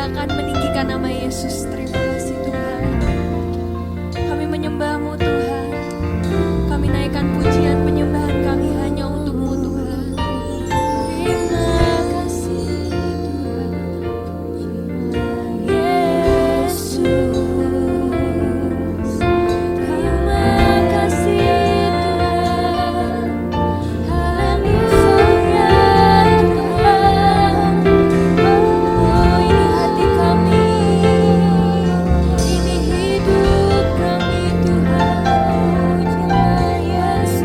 akan meninggikan nama Yesus. Terima kasih Tuhan. Kami menyembah-Mu Tuhan. Kami naikkan pujian penyembahan kami hanya untuk-Mu Tuhan. Terima kasih Tuhan. Yesus. Terima kasih Tuhan. Haleluya Tuhan. Oh, ini hati kami. Ini hidup kami Tuhan. Pujilah Yesus.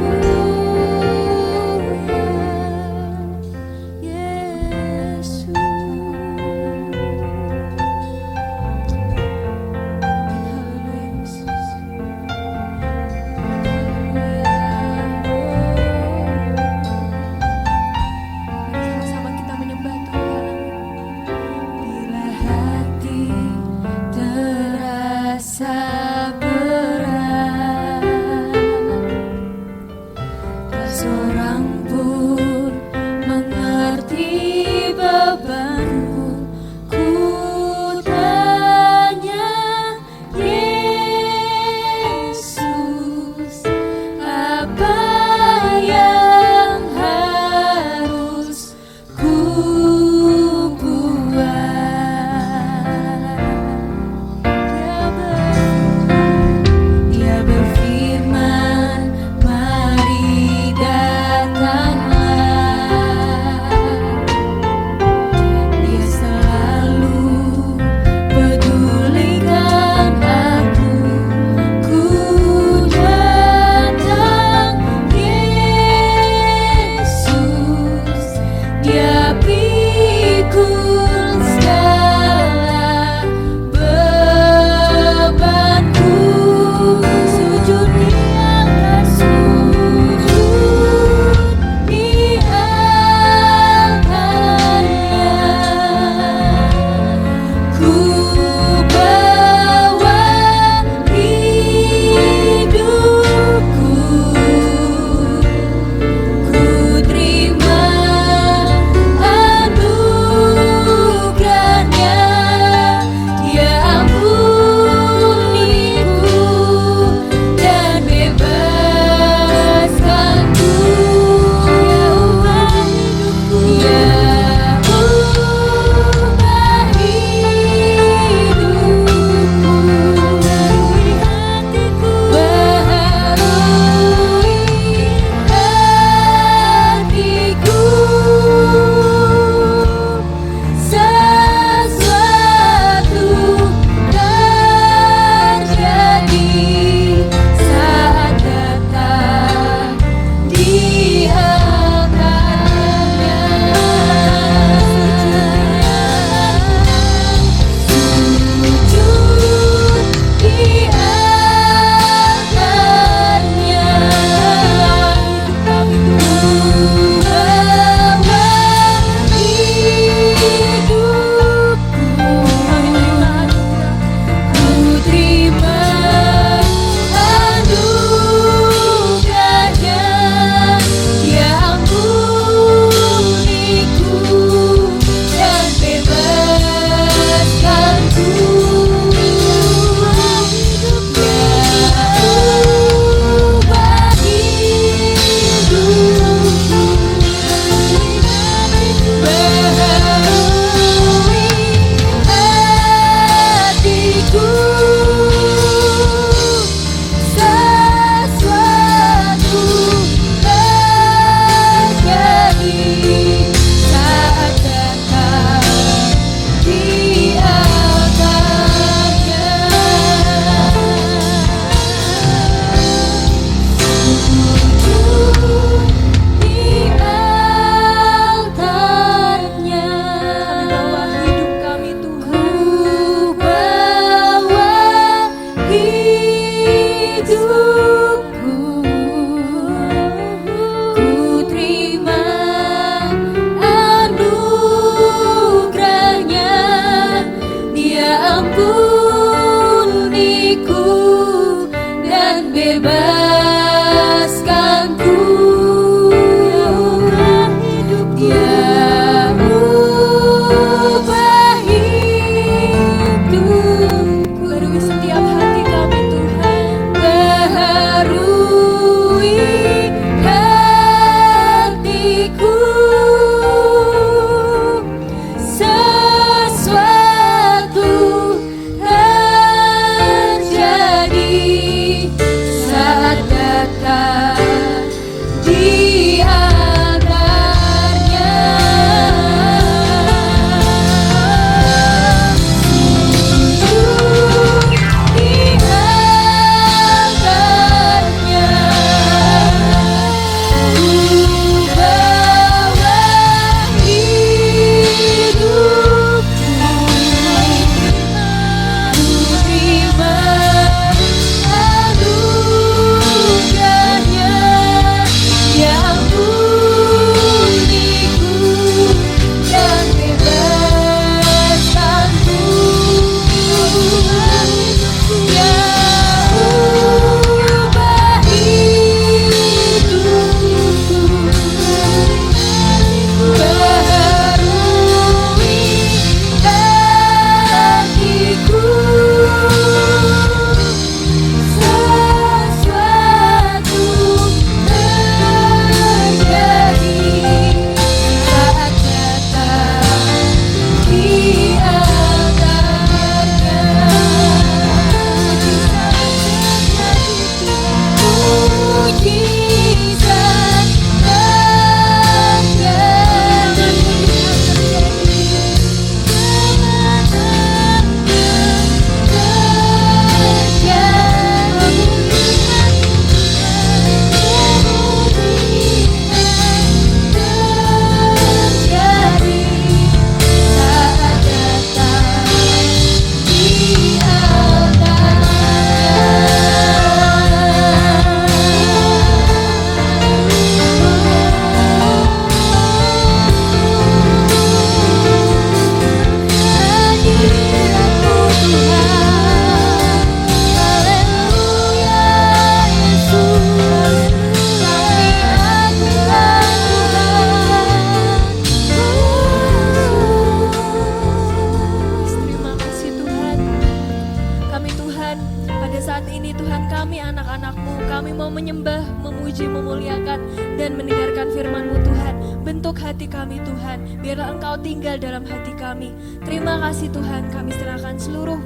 hati kami Tuhan. Biarlah Engkau tinggal dalam hati kami. Terima kasih Tuhan, kami serahkan seluruh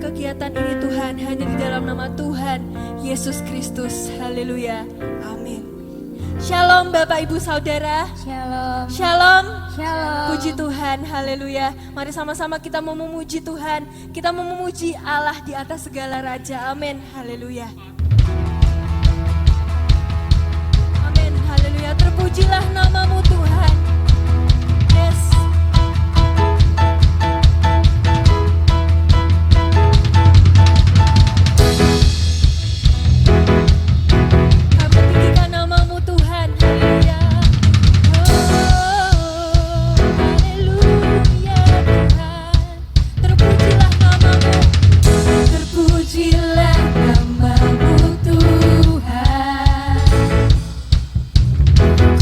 kegiatan ini Tuhan hanya di dalam nama Tuhan Yesus Kristus. Haleluya. Amin. Shalom Bapak Ibu Saudara. Shalom. Shalom. Shalom. Puji Tuhan. Haleluya. Mari sama-sama kita mau memuji Tuhan. Kita mau memuji Allah di atas segala raja. Amin. Haleluya. Amin. Haleluya. Terpujilah namamu Tuhan. Yes.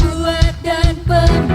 Kuat dan penuh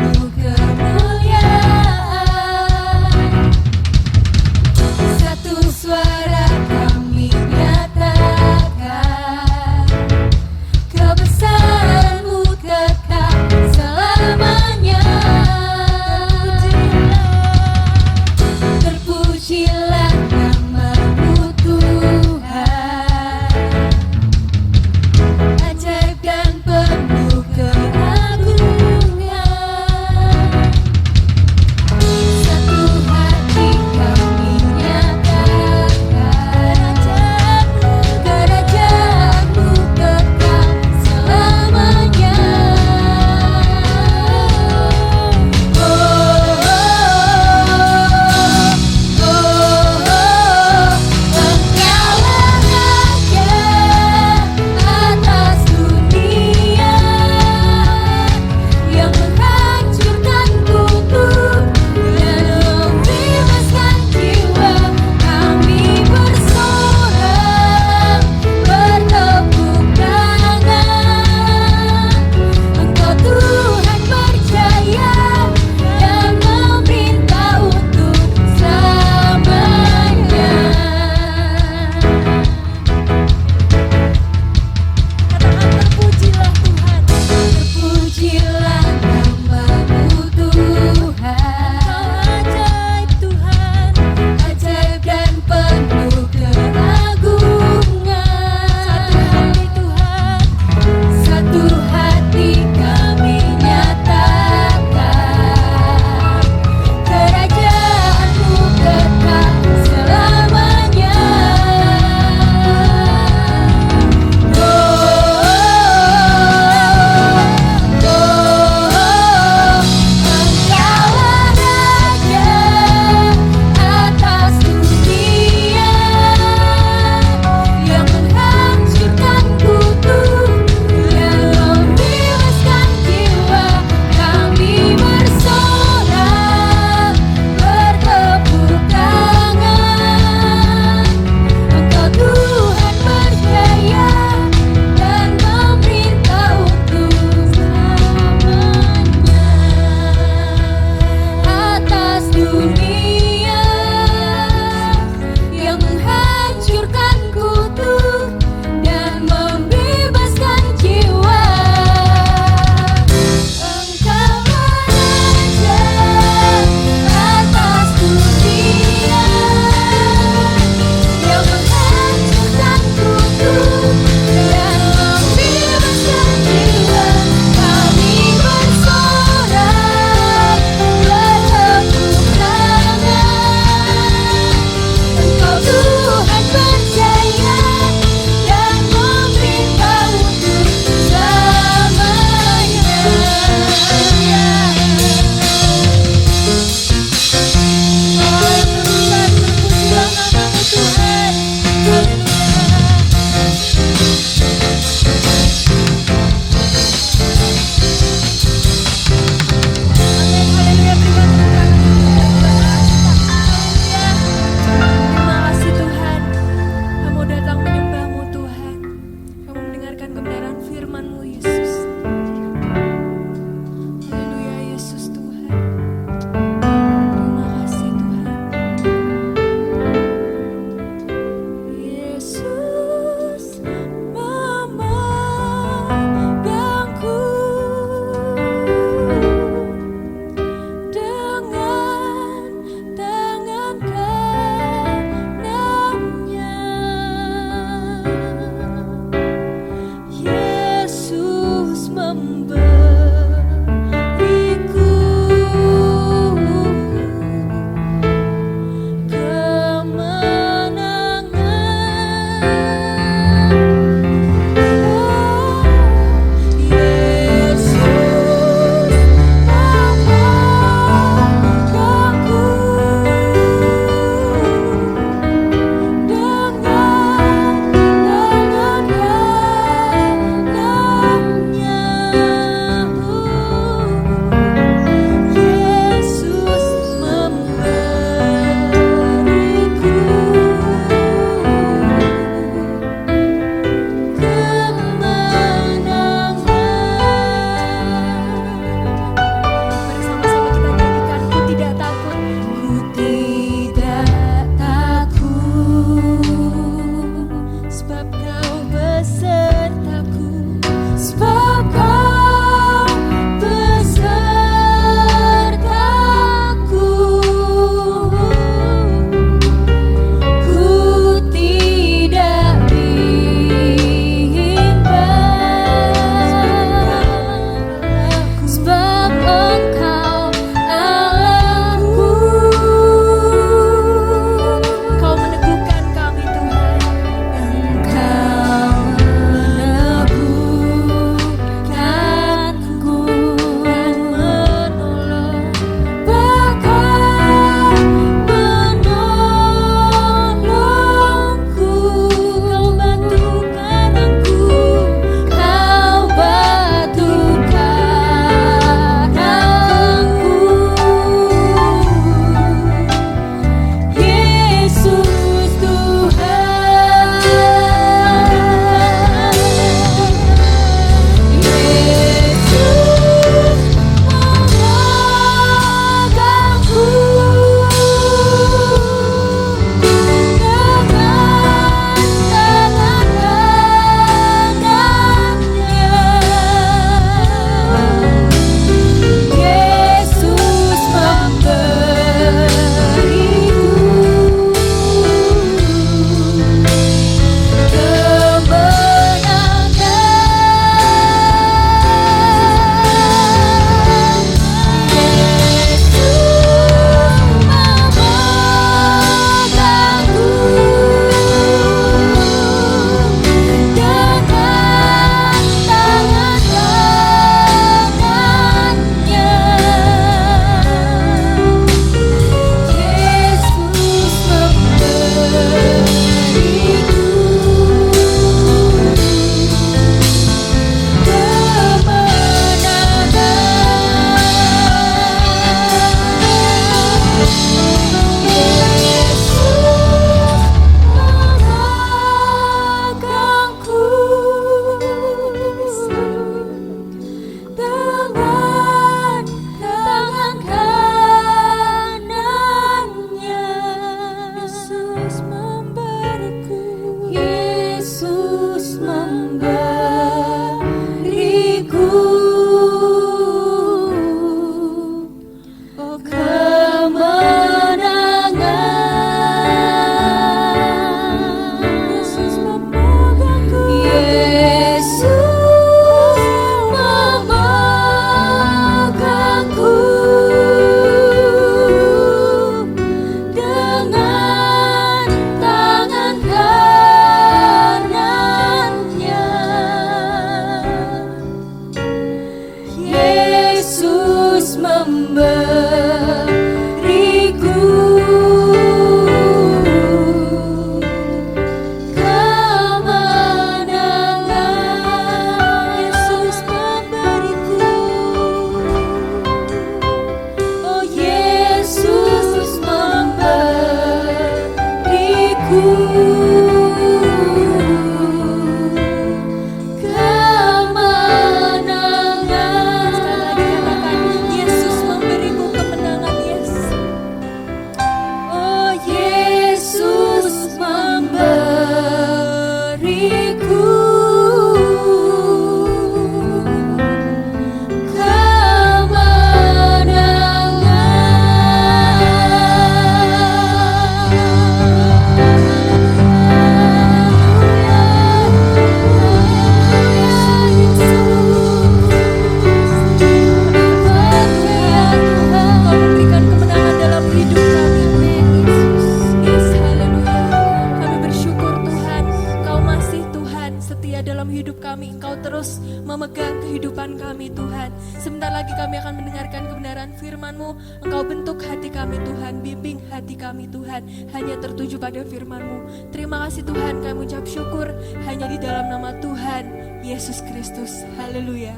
kami Tuhan. Sebentar lagi kami akan mendengarkan kebenaran firman-Mu. Engkau bentuk hati kami Tuhan, bimbing hati kami Tuhan, hanya tertuju pada firman-Mu. Terima kasih Tuhan, kami ucap syukur hanya di dalam nama Tuhan Yesus Kristus. Haleluya.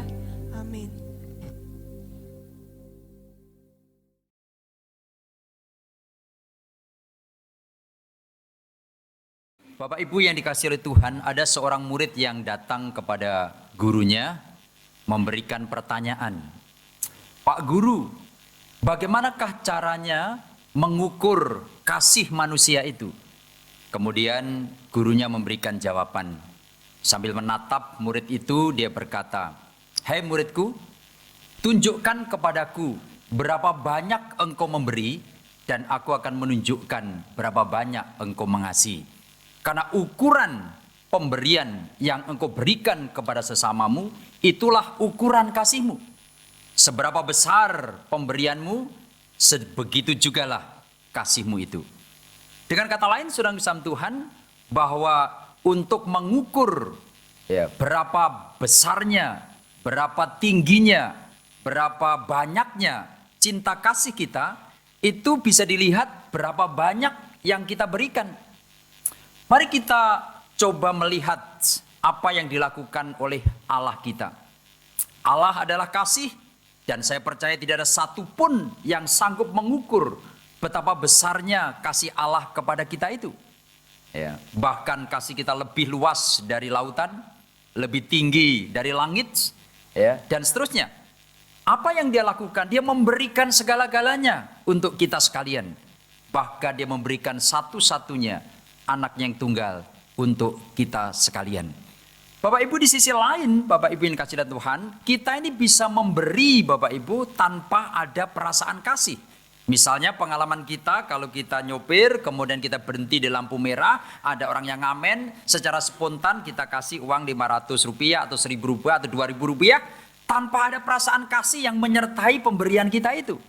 Amin. Bapak Ibu yang dikasihi oleh Tuhan, ada seorang murid yang datang kepada gurunya memberikan pertanyaan. Pak Guru, bagaimanakah caranya mengukur kasih manusia itu? Kemudian gurunya memberikan jawaban. Sambil menatap murid itu, dia berkata, "Hei muridku, tunjukkan kepadaku berapa banyak engkau memberi dan aku akan menunjukkan berapa banyak engkau mengasihi. Karena ukuran pemberian yang engkau berikan kepada sesamamu, itulah ukuran kasihmu. Seberapa besar pemberianmu, sebegitu jugalah kasihmu itu." Dengan kata lain, saudara kasih Tuhan, bahwa untuk mengukur berapa besarnya, berapa tingginya, berapa banyaknya cinta kasih kita, itu bisa dilihat berapa banyak yang kita berikan. Mari kita coba melihat apa yang dilakukan oleh Allah kita. Allah adalah kasih, dan saya percaya tidak ada satupun yang sanggup mengukur betapa besarnya kasih Allah kepada kita itu. Bahkan kasih kita lebih luas dari lautan, lebih tinggi dari langit, dan seterusnya. Apa yang dia lakukan? Dia memberikan segala-galanya untuk kita sekalian. Bahkan dia memberikan satu-satunya anaknya yang tunggal untuk kita sekalian. Bapak Ibu, di sisi lain, Bapak Ibu yang kasih Tuhan, kita ini bisa memberi Bapak Ibu tanpa ada perasaan kasih. Misalnya pengalaman kita, kalau kita nyopir, kemudian kita berhenti di lampu merah, ada orang yang ngamen, secara spontan kita kasih uang 500 rupiah atau 1.000 rupiah atau 2.000 rupiah, tanpa ada perasaan kasih yang menyertai pemberian kita itu.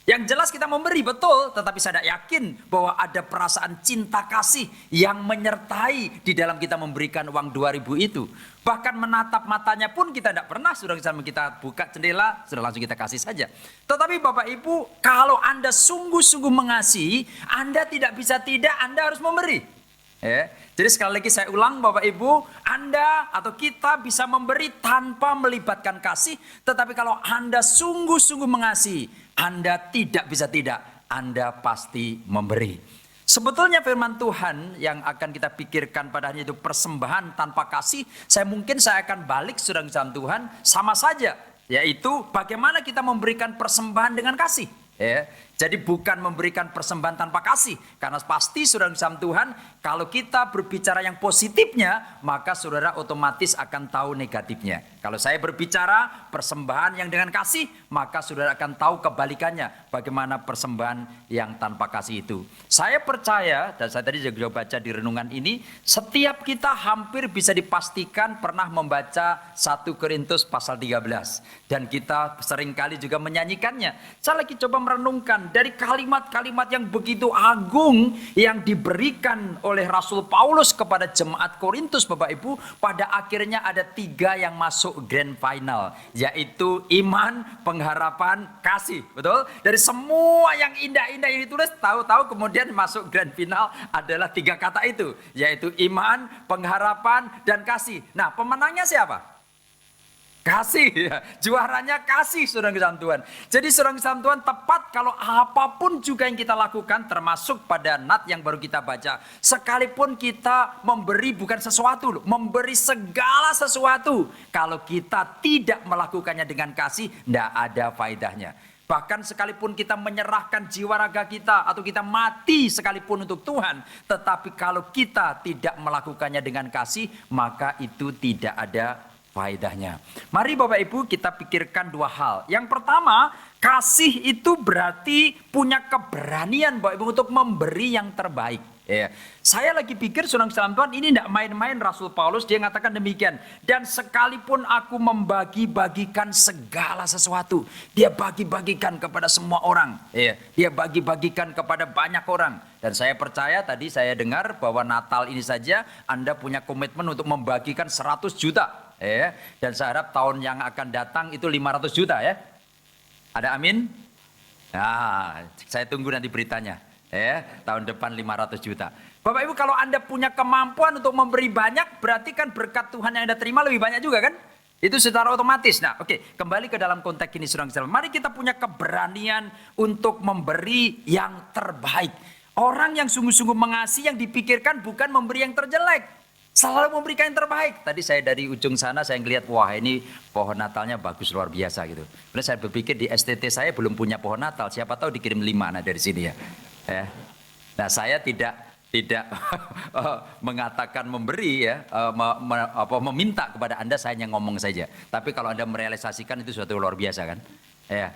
Yang jelas kita memberi, betul, tetapi saya tidak yakin bahwa ada perasaan cinta kasih yang menyertai di dalam kita memberikan uang 2.000 itu. Bahkan menatap matanya pun kita tidak pernah, sudah kita buka jendela, sudah langsung kita kasih saja. Tetapi Bapak Ibu, kalau Anda sungguh-sungguh mengasihi, Anda tidak bisa tidak, Anda harus memberi. Jadi sekali lagi saya ulang Bapak Ibu, Anda atau kita bisa memberi tanpa melibatkan kasih. Tetapi kalau Anda sungguh-sungguh mengasihi, Anda tidak bisa tidak, Anda pasti memberi. Sebetulnya firman Tuhan yang akan kita pikirkan pada hari itu persembahan tanpa kasih. Saya akan balik saudara Tuhan, sama saja. Yaitu bagaimana kita memberikan persembahan dengan kasih. Jadi bukan memberikan persembahan tanpa kasih. Karena pasti saudara Tuhan, kalau kita berbicara yang positifnya, maka saudara otomatis akan tahu negatifnya. Kalau saya berbicara persembahan yang dengan kasih, maka saudara akan tahu kebalikannya. Bagaimana persembahan yang tanpa kasih itu. Saya percaya, dan saya tadi juga baca di renungan ini, setiap kita hampir bisa dipastikan pernah membaca 1 Korintus pasal 13. Dan kita seringkali juga menyanyikannya. Saya lagi coba merenungkan dari kalimat-kalimat yang begitu agung yang diberikan oleh Rasul Paulus kepada jemaat Korintus, Bapak Ibu, pada akhirnya ada 3 yang masuk grand final, yaitu iman, pengharapan, kasih. Betul? Dari semua yang indah-indah yang ditulis, tahu-tahu kemudian masuk grand final adalah 3 kata itu, yaitu iman, pengharapan, dan kasih. Nah, pemenangnya siapa? Kasih, ya. Juaranya kasih, saudara kesam Tuhan. Jadi saudara kesam Tuhan, tepat kalau apapun juga yang kita lakukan, termasuk pada nat yang baru kita baca, sekalipun kita memberi bukan sesuatu, memberi segala sesuatu, kalau kita tidak melakukannya dengan kasih, tidak ada faedahnya. Bahkan sekalipun kita menyerahkan jiwa raga kita atau kita mati sekalipun untuk Tuhan, tetapi kalau kita tidak melakukannya dengan kasih, maka itu tidak ada faedahnya. Mari Bapak Ibu kita pikirkan 2 hal. Yang pertama, kasih itu berarti punya keberanian Bapak Ibu untuk memberi yang terbaik. Saya lagi pikir saudara Tuhan, ini tidak main-main. Rasul Paulus dia mengatakan demikian. Dan sekalipun aku membagi-bagikan segala sesuatu, dia bagi-bagikan kepada semua orang. Dia bagi-bagikan kepada banyak orang. Dan saya percaya tadi saya dengar bahwa Natal ini saja Anda punya komitmen untuk membagikan 100 juta. ya. Dan saya harap tahun yang akan datang itu 500 juta ya. Ada amin? Nah, saya tunggu nanti beritanya. Ya, tahun depan 500 juta. Bapak Ibu, kalau Anda punya kemampuan untuk memberi banyak, berarti kan berkat Tuhan yang Anda terima lebih banyak juga kan? Itu secara otomatis. Nah, oke, kembali ke dalam konteks ini, saudara. Mari kita punya keberanian untuk memberi yang terbaik. Orang yang sungguh-sungguh mengasihi, yang dipikirkan bukan memberi yang terjelek. Selalu memberikan yang terbaik. Tadi saya dari ujung sana saya ngelihat, wah ini pohon Natalnya bagus luar biasa gitu. Kemudian saya berpikir di STT saya belum punya pohon Natal. Siapa tahu dikirim 5 dari sini ya. Nah saya tidak mengatakan memberi ya, meminta kepada Anda, saya hanya ngomong saja. Tapi kalau Anda merealisasikan itu suatu luar biasa kan. Ya.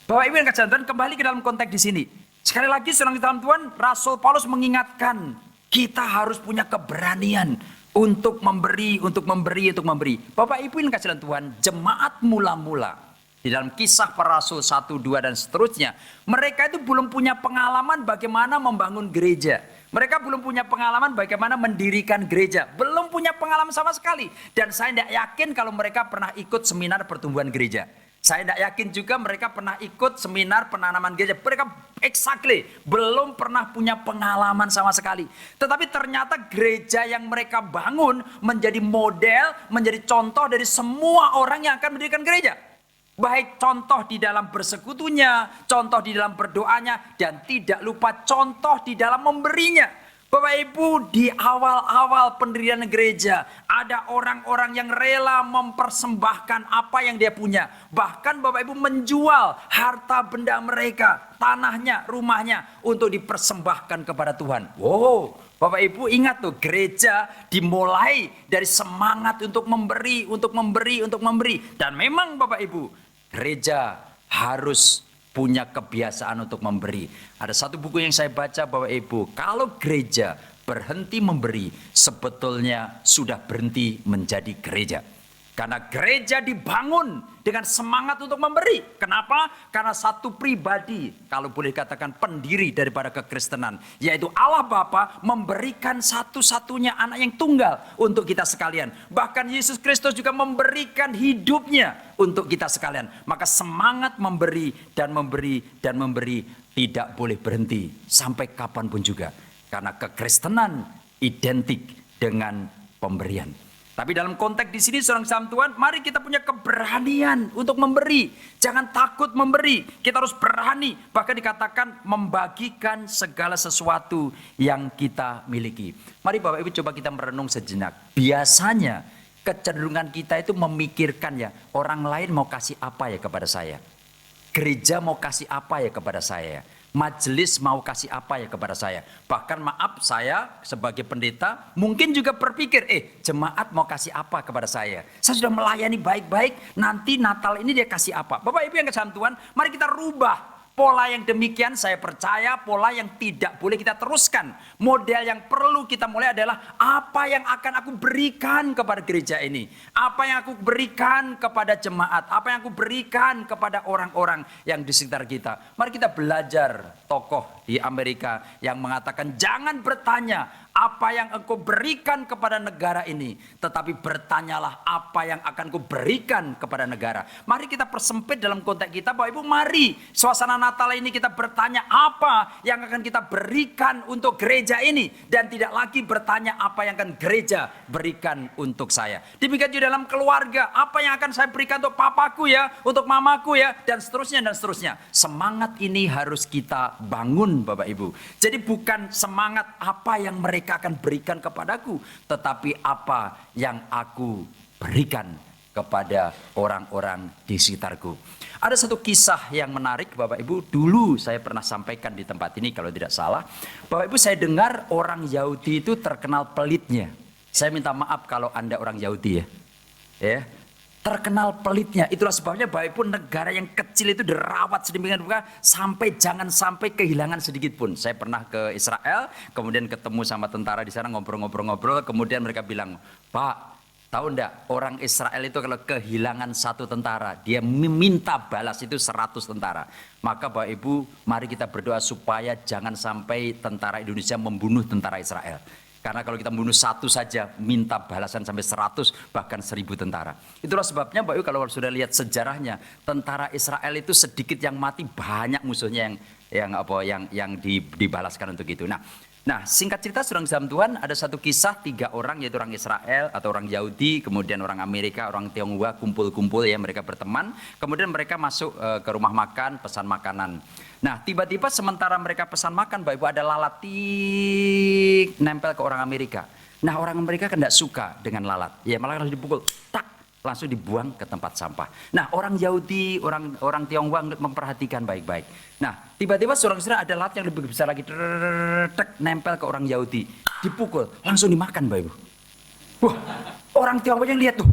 Bapak Ibu yang kasih Tuhan, kembali ke dalam konteks di sini. Sekali lagi saudara di dalam Tuhan, Rasul Paulus mengingatkan kita harus punya keberanian untuk memberi, untuk memberi, untuk memberi. Bapak Ibu yang kasih Tuhan, jemaat mula-mula di dalam Kisah Para Rasul 1, 2 dan seterusnya, mereka itu belum punya pengalaman bagaimana membangun gereja. Mereka belum punya pengalaman bagaimana mendirikan gereja. Belum punya pengalaman sama sekali. Dan saya tidak yakin kalau mereka pernah ikut seminar pertumbuhan gereja. Saya tidak yakin juga mereka pernah ikut seminar penanaman gereja. Mereka exactly belum pernah punya pengalaman sama sekali. Tetapi ternyata gereja yang mereka bangun menjadi model, menjadi contoh dari semua orang yang akan mendirikan gereja. Baik contoh di dalam bersekutunya, contoh di dalam berdoanya, dan tidak lupa contoh di dalam memberinya. Bapak Ibu, di awal-awal pendirian gereja ada orang-orang yang rela mempersembahkan apa yang dia punya. Bahkan Bapak Ibu menjual harta benda mereka, tanahnya, rumahnya untuk dipersembahkan kepada Tuhan. Wow, Bapak Ibu ingat tuh, gereja dimulai dari semangat untuk memberi, untuk memberi, untuk memberi. Dan memang Bapak Ibu, gereja harus punya kebiasaan untuk memberi. Ada satu buku yang saya baca Bapak Ibu, kalau gereja berhenti memberi, sebetulnya sudah berhenti menjadi gereja. Karena gereja dibangun dengan semangat untuk memberi. Kenapa? Karena satu pribadi, kalau boleh katakan pendiri daripada kekristenan, yaitu Allah Bapa memberikan satu-satunya anak yang tunggal untuk kita sekalian. Bahkan Yesus Kristus juga memberikan hidupnya untuk kita sekalian. Maka semangat memberi dan memberi dan memberi tidak boleh berhenti sampai kapanpun juga. Karena kekristenan identik dengan pemberian. Tapi dalam konteks di sini seorang sahabat Tuhan, mari kita punya keberanian untuk memberi. Jangan takut memberi. Kita harus berani. Bahkan dikatakan membagikan segala sesuatu yang kita miliki. Mari Bapak Ibu coba kita merenung sejenak. Biasanya kecenderungan kita itu memikirkan ya, orang lain mau kasih apa ya kepada saya. Gereja mau kasih apa ya kepada saya. Majelis mau kasih apa ya kepada saya. Bahkan maaf, saya sebagai pendeta mungkin juga berpikir, jemaat mau kasih apa kepada saya. Saya sudah melayani baik-baik, nanti Natal ini dia kasih apa. Bapak Ibu yang kasih Tuhan, mari kita rubah pola yang demikian. Saya percaya pola yang tidak boleh kita teruskan. Model yang perlu kita mulai adalah apa yang akan aku berikan kepada gereja ini. Apa yang aku berikan kepada jemaat. Apa yang aku berikan kepada orang-orang yang di sekitar kita. Mari kita belajar tokoh di Amerika yang mengatakan jangan bertanya apa yang engkau berikan kepada negara ini, tetapi bertanyalah apa yang akan kau berikan kepada negara. Mari kita persempit dalam konteks kita, Bapak Ibu, mari suasana Natal ini kita bertanya apa yang akan kita berikan untuk gereja ini, dan tidak lagi bertanya apa yang akan gereja berikan untuk saya. Demikian juga dalam keluarga, apa yang akan saya berikan untuk papaku ya, untuk mamaku ya, dan seterusnya dan seterusnya. Semangat ini harus kita bangun Bapak Ibu. Jadi bukan semangat apa yang mereka akan berikan kepadaku, tetapi apa yang aku berikan kepada orang-orang di sekitarku. Ada satu kisah yang menarik Bapak Ibu, dulu saya pernah sampaikan di tempat ini kalau tidak salah. Bapak Ibu, saya dengar orang Yahudi itu terkenal pelitnya. Saya minta maaf kalau Anda orang Yahudi ya. Terkenal pelitnya. Itulah sebabnya Bapak Ibu, negara yang kecil itu dirawat sedemikian rupa sampai jangan sampai kehilangan sedikit pun. Saya pernah ke Israel, kemudian ketemu sama tentara di sana, ngobrol-ngobrol, kemudian mereka bilang, "Pak, tahu enggak, orang Israel itu kalau kehilangan satu tentara, dia meminta balas itu 100 tentara. Maka Bapak Ibu, mari kita berdoa supaya jangan sampai tentara Indonesia membunuh tentara Israel. Karena kalau kita bunuh satu saja, minta balasan sampai 100, bahkan 1000 tentara. Itulah sebabnya Bapak Ibu kalau sudah lihat sejarahnya, tentara Israel itu sedikit yang mati, banyak musuhnya yang dibalaskan untuk itu. Nah, singkat cerita saudara dalam Tuhan, ada satu kisah 3 orang, yaitu orang Israel atau orang Yahudi, kemudian orang Amerika, orang Tionghoa kumpul-kumpul ya, mereka berteman. Kemudian mereka masuk ke rumah makan, pesan makanan. Nah, tiba-tiba sementara mereka pesan makan, Bapak Ibu, ada lalat nempel ke orang Amerika. Nah, orang Amerika kan tidak suka dengan lalat. Ya, malah harus dipukul. Tak, langsung dibuang ke tempat sampah. Nah, orang Yahudi, orang Tionghoa memperhatikan baik-baik. Nah, tiba-tiba saudara-saudara ada lalat yang lebih besar lagi, nempel ke orang Yahudi. Dipukul, langsung dimakan, Bapak Ibu. Wah, orang Tionghoa yang lihat tuh.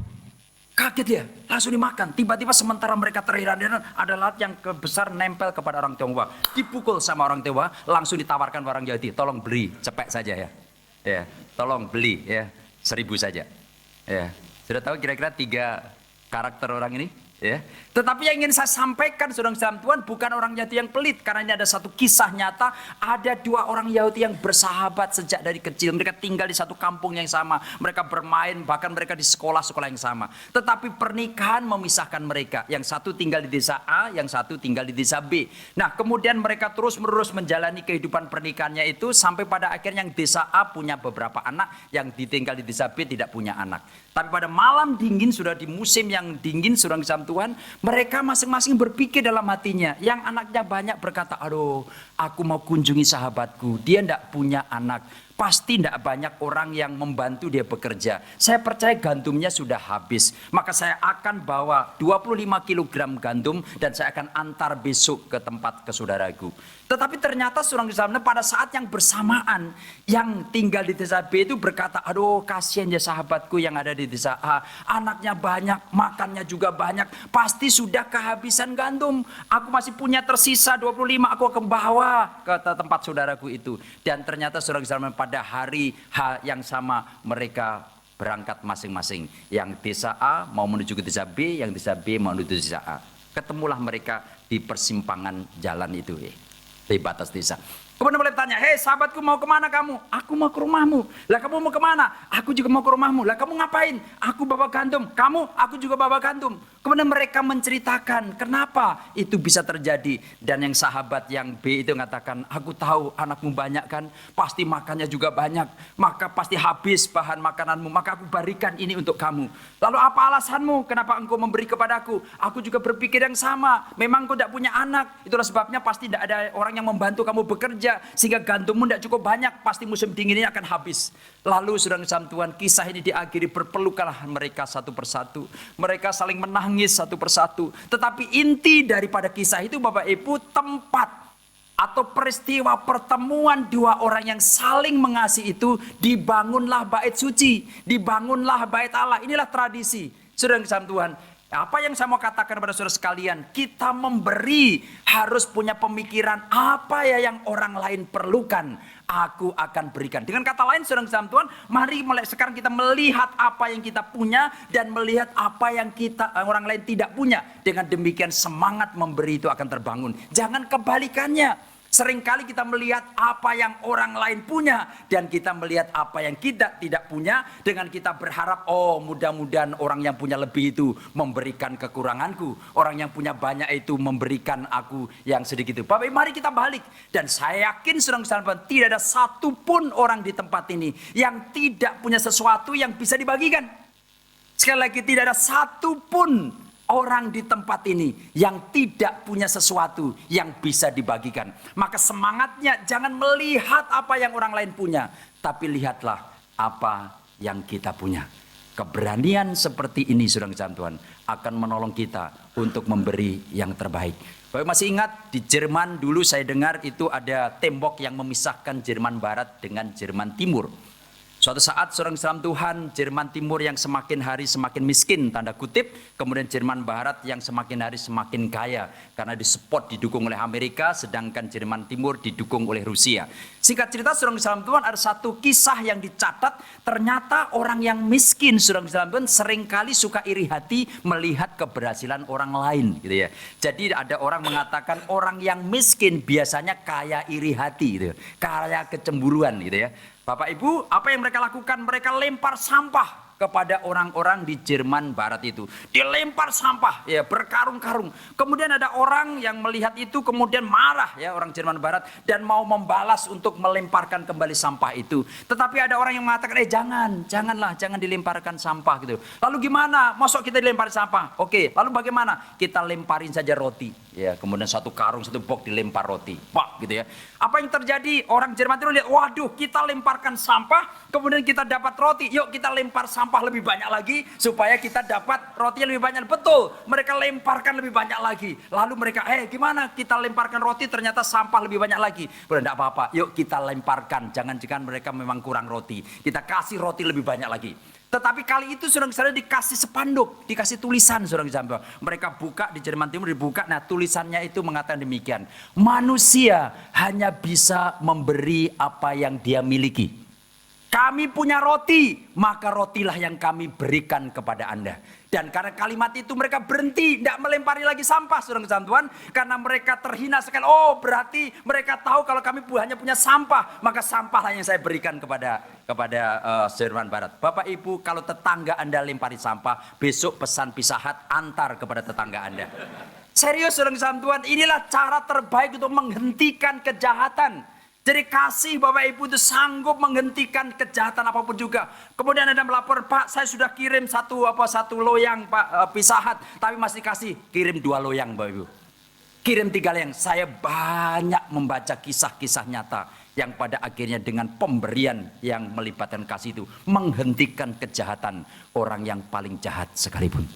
Kaget ya, langsung dimakan. Tiba-tiba sementara mereka terheran-heran, ada lalat yang besar nempel kepada orang Tionghoa. Dipukul sama orang Tionghoa, langsung ditawarkan orang Yahudi. Tolong beli, cepet saja ya. Ya, tolong beli ya, 1000 saja. Ya, sudah tahu kira-kira 3 karakter orang ini? Ya. Tetapi yang ingin saya sampaikan saudara dalam Tuhan, bukan orang Yahudi yang pelit, karena ini ada satu kisah nyata. Ada 2 orang Yahudi yang bersahabat sejak dari kecil. Mereka tinggal di satu kampung yang sama, mereka bermain, bahkan mereka di sekolah-sekolah yang sama. Tetapi pernikahan memisahkan mereka. Yang satu tinggal di desa A, yang satu tinggal di desa B. Nah, kemudian mereka terus-menerus menjalani kehidupan pernikahannya itu, sampai pada akhirnya yang desa A punya beberapa anak, yang ditinggal di desa B tidak punya anak. Tapi pada malam dingin, sudah di musim yang dingin saudara dalam Tuhan, mereka masing-masing berpikir dalam hatinya. Yang anaknya banyak berkata, aduh, aku mau kunjungi sahabatku, dia tidak punya anak. Pasti tidak banyak orang yang membantu dia bekerja. Saya percaya gandumnya sudah habis. Maka saya akan bawa 25 kg gandum dan saya akan antar besok ke tempat ke saudaraku. Tetapi ternyata seorang Islamnya pada saat yang bersamaan, yang tinggal di desa B itu berkata, aduh kasihan ya sahabatku yang ada di desa A. Anaknya banyak, makannya juga banyak. Pasti sudah kehabisan gandum. Aku masih punya tersisa 25, aku akan bawa ke tempat saudaraku itu. Dan ternyata seorang Islamnya pada hari H yang sama mereka berangkat masing-masing. Yang desa A mau menuju ke desa B, yang desa B mau menuju desa A. Ketemulah mereka di persimpangan jalan itu di batas desa. Kemudian boleh tanya, hei sahabatku mau kemana kamu? Aku mau ke rumahmu. Lah kamu mau kemana? Aku juga mau ke rumahmu. Lah kamu ngapain? Aku bawa gandum. Kamu? Aku juga bawa gandum. Kemudian mereka menceritakan kenapa itu bisa terjadi. Dan yang sahabat yang B itu mengatakan, aku tahu anakmu banyak kan? Pasti makannya juga banyak. Maka pasti habis bahan makananmu. Maka aku berikan ini untuk kamu. Lalu apa alasanmu? Kenapa engkau memberi kepadaku? Aku juga berpikir yang sama. Memang engkau tidak punya anak. Itulah sebabnya pasti tidak ada orang yang membantu kamu bekerja. Sehingga gandummu tidak cukup banyak, pasti musim dingin ini akan habis. Lalu saudara dalam Tuhan, kisah ini diakhiri berpelukanlah mereka satu persatu. Mereka saling menangis satu persatu. Tetapi inti daripada kisah itu Bapak Ibu, tempat atau peristiwa pertemuan 2 orang yang saling mengasihi itu, dibangunlah bait suci, dibangunlah bait Allah. Inilah tradisi saudara dalam Tuhan. Apa yang saya mau katakan kepada saudara sekalian, kita memberi harus punya pemikiran apa ya yang orang lain perlukan, aku akan berikan. Dengan kata lain saudara dalam Tuhan, mari sekarang kita melihat apa yang kita punya dan melihat apa yang orang lain tidak punya. Dengan demikian semangat memberi itu akan terbangun. Jangan kebalikannya. Seringkali kita melihat apa yang orang lain punya dan kita melihat apa yang kita tidak punya, dengan kita berharap, oh mudah-mudahan orang yang punya lebih itu memberikan kekuranganku, orang yang punya banyak itu memberikan aku yang sedikit itu. Bapak, mari kita balik. Dan saya yakin saudara-saudara, tidak ada satupun orang di tempat ini yang tidak punya sesuatu yang bisa dibagikan. Sekali lagi, tidak ada satupun orang di tempat ini yang tidak punya sesuatu yang bisa dibagikan. Maka semangatnya jangan melihat apa yang orang lain punya, tapi lihatlah apa yang kita punya. Keberanian seperti ini saudara Tuhan akan menolong kita untuk memberi yang terbaik. Bapak masih ingat di Jerman dulu saya dengar itu ada tembok yang memisahkan Jerman Barat dengan Jerman Timur. Suatu saat seorang Islam Tuhan, Jerman Timur yang semakin hari semakin miskin, tanda kutip. Kemudian Jerman Barat yang semakin hari semakin kaya. Karena disupport, didukung oleh Amerika, sedangkan Jerman Timur didukung oleh Rusia. Singkat cerita seorang Islam Tuhan, ada satu kisah yang dicatat. Ternyata orang yang miskin, seorang Islam Tuhan, seringkali suka iri hati melihat keberhasilan orang lain. Gitu ya. Jadi ada orang mengatakan orang yang miskin biasanya kaya iri hati. Gitu. Kaya kecemburuan gitu ya. Bapak Ibu, apa yang mereka lakukan? Mereka lempar sampah kepada orang-orang di Jerman Barat itu. Dilempar sampah, ya, berkarung-karung. Kemudian ada orang yang melihat itu kemudian marah, ya, orang Jerman Barat, dan mau membalas untuk melemparkan kembali sampah itu. Tetapi ada orang yang mengatakan, jangan dilemparkan sampah gitu. Lalu gimana? Masuk kita dilempar sampah? Oke, lalu bagaimana? Kita lemparin saja roti. Ya, kemudian satu karung, satu box dilempar roti. Pak, gitu ya. Apa yang terjadi? Orang Jerman itu lihat, waduh, kita lemparkan sampah, kemudian kita dapat roti. Yuk kita lempar sampah lebih banyak lagi supaya kita dapat roti yang lebih banyak. Betul, mereka lemparkan lebih banyak lagi. Lalu mereka, gimana? Kita lemparkan roti, ternyata sampah lebih banyak lagi. Udah, enggak apa-apa, yuk kita lemparkan. Jangan-jangan mereka memang kurang roti. Kita kasih roti lebih banyak lagi. Tetapi kali itu saudara-saudara dikasih spanduk, dikasih tulisan saudara-saudara. Mereka buka di Jerman Timur, dibuka. Nah, tulisannya itu mengatakan demikian. Manusia hanya bisa memberi apa yang dia miliki. Kami punya roti, maka rotilah yang kami berikan kepada Anda. Dan karena kalimat itu mereka berhenti, tidak melempari lagi sampah, saudara Tuhan. Karena mereka terhina sekali. Oh, berarti mereka tahu kalau kami hanya punya sampah, maka sampahlah yang saya berikan kepada Jerman Barat. Bapak Ibu, kalau tetangga Anda lempari sampah, besok pesan Pizza Hut antar kepada tetangga Anda. Serius, saudara Tuhan, inilah cara terbaik untuk menghentikan kejahatan. Jadi kasih Bapak Ibu itu sanggup menghentikan kejahatan apapun juga. Kemudian Anda melapor, Pak, saya sudah kirim satu loyang Pak Pizza Hut, tapi masih kasih, kirim 2 loyang Bapak Ibu. Kirim 3 loyang. Saya banyak membaca kisah-kisah nyata yang pada akhirnya dengan pemberian yang melibatkan kasih itu menghentikan kejahatan orang yang paling jahat sekalipun.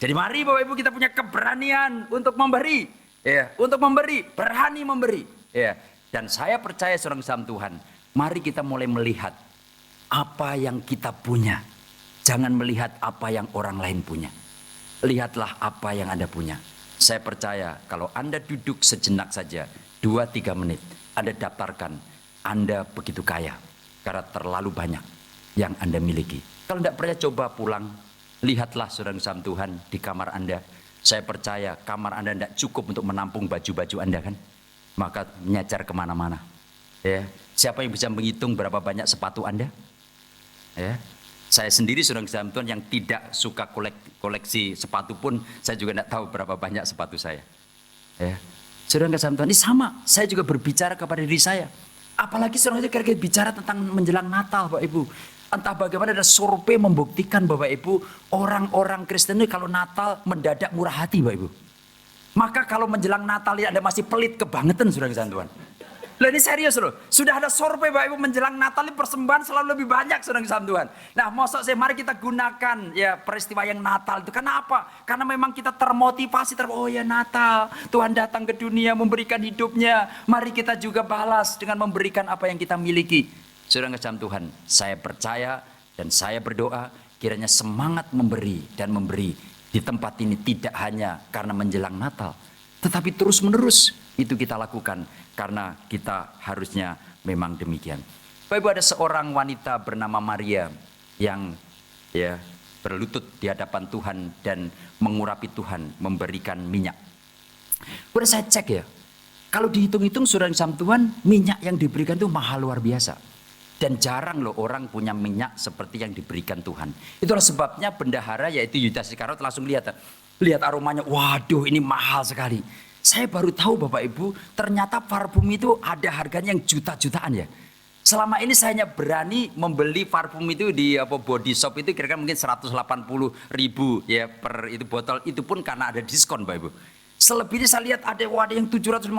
Jadi mari Bapak Ibu kita punya keberanian untuk memberi, ya, untuk memberi, berani memberi, ya. Dan saya percaya seorang Tuhan, mari kita mulai melihat apa yang kita punya. Jangan melihat apa yang orang lain punya. Lihatlah apa yang Anda punya. Saya percaya kalau Anda duduk sejenak saja, 2-3 menit, Anda daftarkan, Anda begitu kaya. Karena terlalu banyak yang Anda miliki. Kalau tidak percaya coba pulang, lihatlah seorang Tuhan di kamar Anda. Saya percaya kamar Anda tidak cukup untuk menampung baju-baju Anda kan. Maka nyacar kemana-mana. Ya, siapa yang bisa menghitung berapa banyak sepatu Anda? Ya, saya sendiri seorang Tuhan yang tidak suka koleksi sepatu pun, saya juga tidak tahu berapa banyak sepatu saya. Ya, saudara Tuhan, ini sama. Saya juga berbicara kepada diri saya. Apalagi seorang itu kira-kira bicara tentang menjelang Natal, Bapak Ibu. Entah bagaimana ada survei membuktikan Bapak Ibu, orang-orang Kristen ini kalau Natal mendadak murah hati, Bapak Ibu. Maka kalau menjelang Natal Anda masih pelit kebangetan, saudara Tuhan. Loh, ini serius loh. Sudah ada survei Bapak Ibu menjelang Natal ini persembahan selalu lebih banyak, saudara Tuhan. Nah, mari kita gunakan ya peristiwa yang Natal itu. Kenapa? Karena memang kita termotivasi. Oh ya Natal, Tuhan datang ke dunia memberikan hidupnya. Mari kita juga balas dengan memberikan apa yang kita miliki. Saudara Tuhan, saya percaya dan saya berdoa kiranya semangat memberi dan memberi di tempat ini tidak hanya karena menjelang Natal, tetapi terus-menerus itu kita lakukan karena kita harusnya memang demikian. Bapak Ibu, ada seorang wanita bernama Maria yang ya berlutut di hadapan Tuhan dan mengurapi Tuhan, memberikan minyak. Udah saya cek ya, kalau dihitung-hitung saudara Tuhan, minyak yang diberikan itu mahal luar biasa. Dan jarang loh orang punya minyak seperti yang diberikan Tuhan. Itulah sebabnya bendahara yaitu Yudas Iskariot langsung lihat aromanya. Waduh, ini mahal sekali. Saya baru tahu Bapak Ibu, ternyata parfum itu ada harganya yang juta-jutaan ya. Selama ini saya hanya berani membeli parfum itu di body shop itu kira-kira mungkin 180.000 ya per itu botol. Itu pun karena ada diskon Bapak Ibu. Selebihnya saya lihat ada yang 750.000,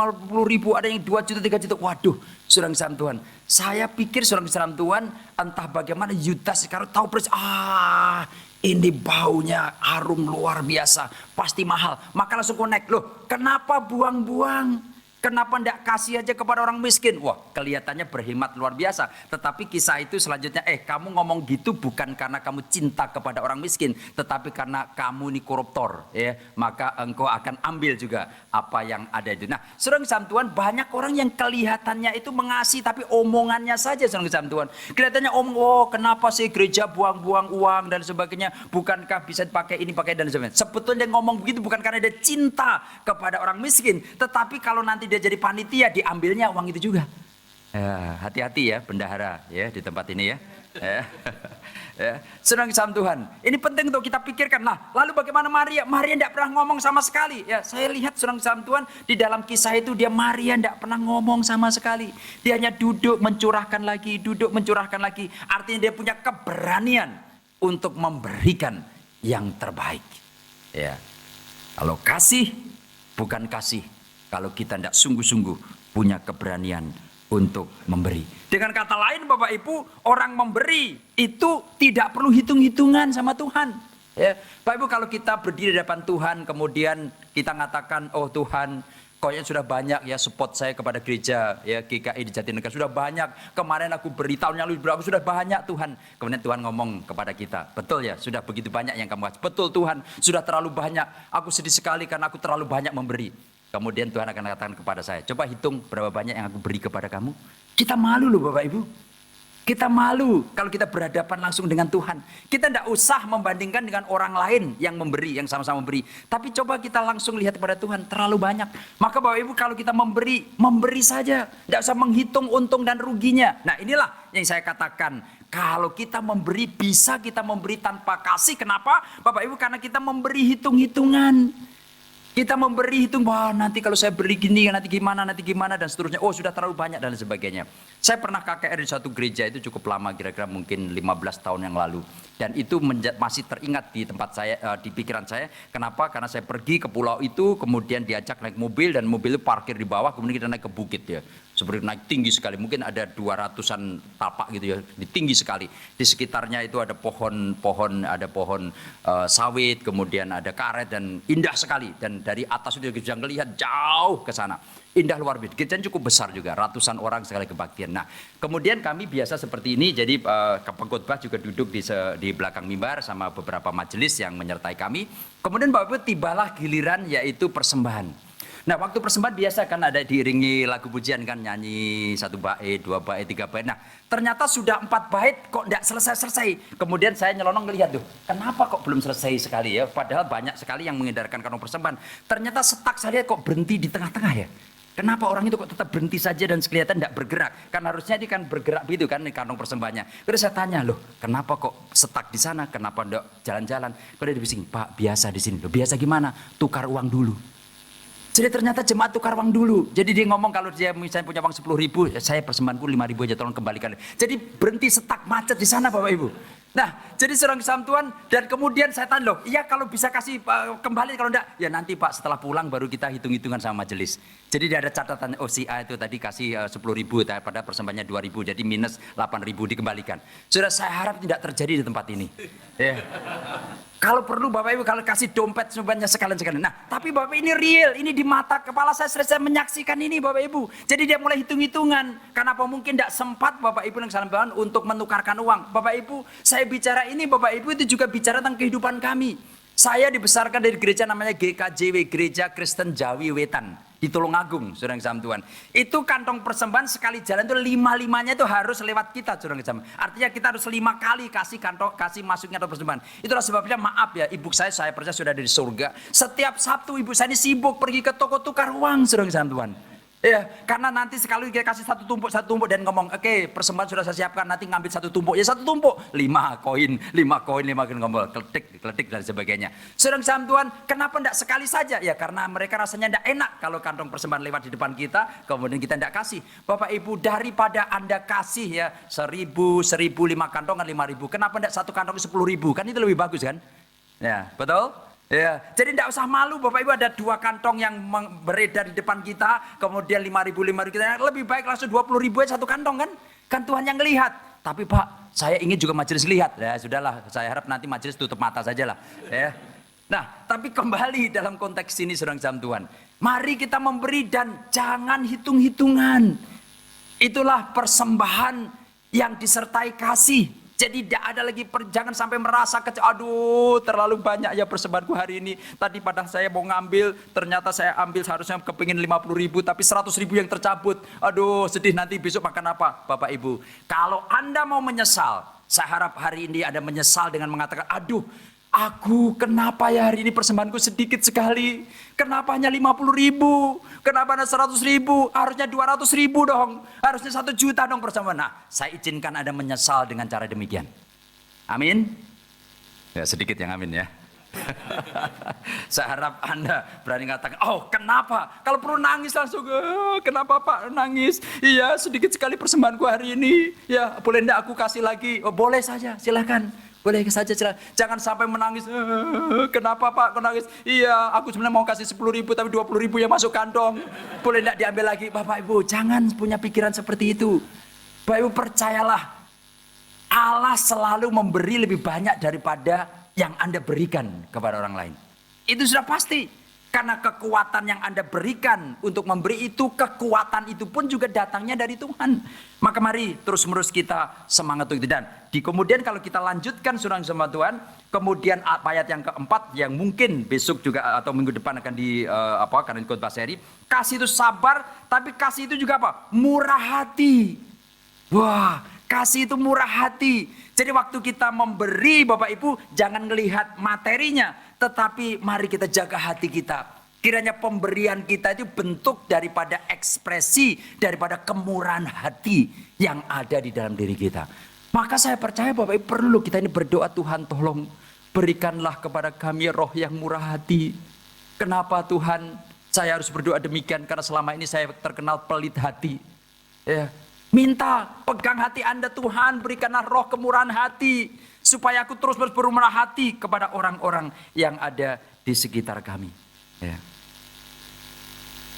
ada yang 2 juta, 3 juta. Waduh, saudara Tuhan. Saya pikir saudara Tuhan, entah bagaimana Yudas Iskariot tahu persis, ini baunya harum luar biasa, pasti mahal. Maka langsung connect, loh kenapa buang-buang? Kenapa tidak kasih aja kepada orang miskin? Wah, kelihatannya berhemat luar biasa. Tetapi kisah itu selanjutnya, kamu ngomong gitu bukan karena kamu cinta kepada orang miskin, tetapi karena kamu ini koruptor, ya. Maka engkau akan ambil juga apa yang ada itu. Nah, saudara Tuhan, banyak orang yang kelihatannya itu mengasihi, tapi omongannya saja, saudara Tuhan. Kelihatannya kenapa sih gereja buang-buang uang dan sebagainya? Bukankah bisa dipakai ini, pakai dan sebagainya? Sebetulnya ngomong begitu bukan karena dia cinta kepada orang miskin, tetapi kalau nanti dia jadi panitia, diambilnya uang itu juga. Ya, hati-hati ya bendahara ya di tempat ini ya. Ya. Ya. Saudara kasih Tuhan, ini penting untuk kita pikirkan lah. Lalu bagaimana Maria? Maria tidak pernah ngomong sama sekali. Ya, saya lihat saudara kasih Tuhan di dalam kisah itu Maria tidak pernah ngomong sama sekali. Dia hanya duduk mencurahkan lagi, duduk mencurahkan lagi. Artinya dia punya keberanian untuk memberikan yang terbaik. Ya, kalau kasih bukan kasih, kalau kita tidak sungguh-sungguh punya keberanian untuk memberi. Dengan kata lain Bapak Ibu, orang memberi itu tidak perlu hitung-hitungan sama Tuhan. Ya, Bapak Ibu, kalau kita berdiri di depan Tuhan kemudian kita mengatakan, oh Tuhan, kayaknya sudah banyak ya support saya kepada gereja ya GKI di Jatinegara, sudah banyak. Kemarin aku beri, tahun yang lalu aku sudah banyak Tuhan. Kemudian Tuhan ngomong kepada kita, betul ya, sudah begitu banyak yang kamu kasih. Betul Tuhan, sudah terlalu banyak. Aku sedih sekali karena aku terlalu banyak memberi. Kemudian Tuhan akan katakan kepada saya, coba hitung berapa banyak yang aku beri kepada kamu. Kita malu loh Bapak Ibu. Kita malu kalau kita berhadapan langsung dengan Tuhan. Kita tidak usah membandingkan dengan orang lain yang memberi, yang sama-sama memberi. Tapi coba kita langsung lihat kepada Tuhan, terlalu banyak. Maka Bapak Ibu kalau kita memberi, memberi saja. Tidak usah menghitung untung dan ruginya. Nah inilah yang saya katakan. Kalau kita memberi, bisa kita memberi tanpa kasih. Kenapa? Bapak Ibu, karena kita memberi hitung-hitungan. Kita memberi hitung, wah nanti kalau saya beri gini, nanti gimana, dan seterusnya. Oh sudah terlalu banyak dan sebagainya. Saya pernah KKR di satu gereja itu cukup lama, kira-kira mungkin 15 tahun yang lalu. Dan itu masih teringat di tempat saya, di pikiran saya. Kenapa? Karena saya pergi ke pulau itu, kemudian diajak naik mobil, dan mobil itu parkir di bawah, kemudian kita naik ke bukit ya. Seperti naik tinggi sekali, mungkin ada 200-an tapak gitu ya, tinggi sekali. Di sekitarnya itu ada pohon sawit, kemudian ada karet, dan indah sekali. Dan dari atas itu bisa melihat jauh ke sana. Indah luar biasa. Gereja cukup besar juga, ratusan orang sekali kebaktian. Nah, kemudian kami biasa seperti ini, jadi pengkhotbah juga duduk di belakang mimbar sama beberapa majelis yang menyertai kami. Kemudian Bapak Ibu tibalah giliran yaitu persembahan. Nah, waktu persembahan biasa kan ada diiringi lagu pujian kan, nyanyi 1 bait, 2 bait, 3 bait. Nah, ternyata sudah 4 bait kok tidak selesai-selesai. Kemudian saya nyelonong melihat tuh, kenapa kok belum selesai sekali ya? Padahal banyak sekali yang mengedarkan kantong persembahan. Ternyata setak saya lihat kok berhenti di tengah-tengah ya. Kenapa orang itu kok tetap berhenti saja dan kelihatan tidak bergerak? Kan harusnya dia kan bergerak begitu kan di kantong persembahannya. Terus saya tanya, loh kenapa kok setak di sana? Kenapa tidak jalan-jalan? Kemudian dia bising, Pak biasa di sini. Loh biasa gimana? Tukar uang dulu. Jadi ternyata jemaat tukar uang dulu. Jadi dia ngomong kalau dia misalnya punya uang 10.000, saya persembahanku 5.000 aja, tolong kembalikan. Jadi berhenti setak macet di sana Bapak Ibu. Nah, jadi seorang kesam Tuhan, dan kemudian saya tanya, loh iya kalau bisa kasih kembali, kalau enggak, ya nanti Pak setelah pulang baru kita hitung-hitungan sama majelis. Jadi dia ada catatan, oh si A itu tadi kasih 10.000, pada persembahannya 2.000, jadi minus 8.000 dikembalikan. Sudah saya harap tidak terjadi di tempat ini. Ya. Kalau perlu Bapak Ibu kalau kasih dompet semuanya sekalian-sekalian. Nah, tapi Bapak ini real, ini di mata kepala saya menyaksikan ini Bapak Ibu. Jadi dia mulai hitung-hitungan. Kenapa mungkin tidak sempat Bapak Ibu yang salam untuk menukarkan uang. Bapak Ibu, saya bicara ini Bapak Ibu itu juga bicara tentang kehidupan kami. Saya dibesarkan dari gereja namanya GKJW, Gereja Kristen Jawi Wetan. Di Tulungagung, saudara kesam Tuhan. Itu kantong persembahan sekali jalan itu 5-5-nya itu harus lewat kita, saudara kesam. Artinya kita harus 5 kali kasih masuknya kantong persembahan. Itulah sebabnya maaf ya, ibu saya percaya sudah ada di surga. Setiap Sabtu ibu saya ini sibuk pergi ke toko tukar uang, saudara kesam Tuhan. Ya, karena nanti sekali kita kasih satu tumpuk dan ngomong, oke, persembahan sudah saya siapkan, nanti ngambil 1 tumpuk, ya 1 tumpuk, 5 koin ngomong, kletik dan sebagainya. Saudara kesam Tuhan, kenapa tidak sekali saja? Ya karena mereka rasanya tidak enak kalau kantong persembahan lewat di depan kita, kemudian kita tidak kasih. Bapak Ibu, daripada Anda kasih ya 1.000, 1.000, 5 kantong kan 5.000, kenapa tidak 1 kantong 10.000? Kan itu lebih bagus kan? Ya, betul? Ya, jadi tidak usah malu Bapak Ibu, ada 2 kantong yang beredar di depan kita, kemudian 5.000 kita, lebih baik langsung 20.000 aja 1 kantong kan? Kan Tuhan yang lihat. Tapi Pak, saya ingin juga majelis lihat. Ya sudahlah, saya harap nanti majelis tutup mata saja lah. Ya. Nah, tapi kembali dalam konteks ini saudara kesam Tuhan. Mari kita memberi dan jangan hitung-hitungan. Itulah persembahan yang disertai kasih. Jadi tidak ada lagi, jangan sampai merasa aduh terlalu banyak ya persembahanku hari ini. Tadi padahal saya mau ngambil, ternyata saya ambil seharusnya kepingin 50.000, tapi 100.000 yang tercabut. Aduh sedih, nanti besok makan apa? Bapak Ibu, kalau Anda mau menyesal, saya harap hari ini Anda menyesal dengan mengatakan, aduh Aku kenapa ya hari ini persembahanku sedikit sekali? Kenapa hanya 50.000? Kenapa hanya 100.000? Harusnya 200.000 dong. Harusnya 1 juta dong persembahan. Nah, saya izinkan Anda menyesal dengan cara demikian. Amin. Ya sedikit yang amin ya. Saya harap Anda berani mengatakan, oh kenapa? Kalau perlu nangis langsung, kenapa Pak nangis? Iya sedikit sekali persembahanku hari ini. Ya boleh enggak aku kasih lagi? Oh boleh saja, silakan. Boleh saja, silakan. Jangan sampai menangis. Kenapa Pak kau nangis? Iya aku sebenarnya mau kasih 10.000 tapi 20.000 yang masuk kantong. Boleh enggak diambil lagi? Bapak Ibu jangan punya pikiran seperti itu. Bapak Ibu percayalah, Allah selalu memberi lebih banyak daripada yang Anda berikan kepada orang lain. Itu sudah pasti. Karena kekuatan yang Anda berikan untuk memberi itu, kekuatan itu pun juga datangnya dari Tuhan. Maka mari terus-menerus kita semangat untuk itu. Dan kemudian kalau kita lanjutkan surah sama Tuhan, kemudian ayat yang keempat yang mungkin besok juga atau minggu depan akan karena khotbah seri. Kasih itu sabar, tapi kasih itu juga apa? Murah hati. Wah, kasih itu murah hati. Jadi waktu kita memberi Bapak Ibu, jangan melihat materinya, tetapi mari kita jaga hati kita. Kiranya pemberian kita itu bentuk daripada ekspresi, daripada kemurahan hati yang ada di dalam diri kita. Maka saya percaya Bapak Ibu perlu kita ini berdoa, Tuhan tolong berikanlah kepada kami roh yang murah hati. Kenapa Tuhan saya harus berdoa demikian? Karena selama ini saya terkenal pelit hati. Ya. Minta pegang hati Anda, Tuhan berikanlah roh kemurahan hati. Supaya aku terus bermurah hati kepada orang-orang yang ada di sekitar kami. Ya.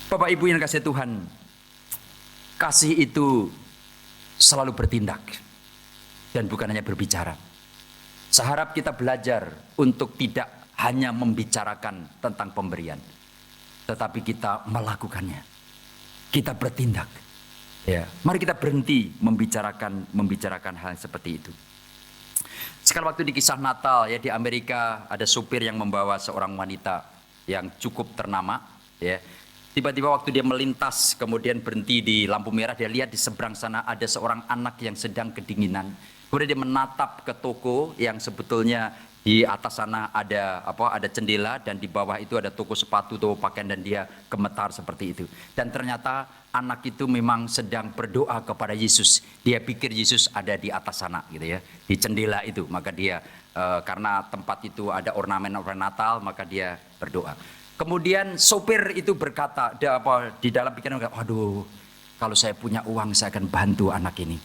Bapak Ibu yang kasih Tuhan, kasih itu selalu bertindak. Dan bukan hanya berbicara. Saya harap kita belajar untuk tidak hanya membicarakan tentang pemberian. Tetapi kita melakukannya. Kita bertindak. Ya, mari kita berhenti membicarakan hal seperti itu. Sekali waktu di kisah Natal ya di Amerika ada supir yang membawa seorang wanita yang cukup ternama ya. Tiba-tiba waktu dia melintas kemudian berhenti di lampu merah, dia lihat di seberang sana ada seorang anak yang sedang kedinginan. Kemudian dia menatap ke toko yang sebetulnya di atas sana ada jendela dan di bawah itu ada toko sepatu, toko pakaian, dan dia gemetar seperti itu. Dan ternyata anak itu memang sedang berdoa kepada Yesus. Dia pikir Yesus ada di atas sana gitu ya, di jendela itu. Maka dia karena tempat itu ada ornamen-ornamen Natal, maka dia berdoa. Kemudian sopir itu berkata di dalam pikiran, aduh kalau saya punya uang saya akan bantu anak ini.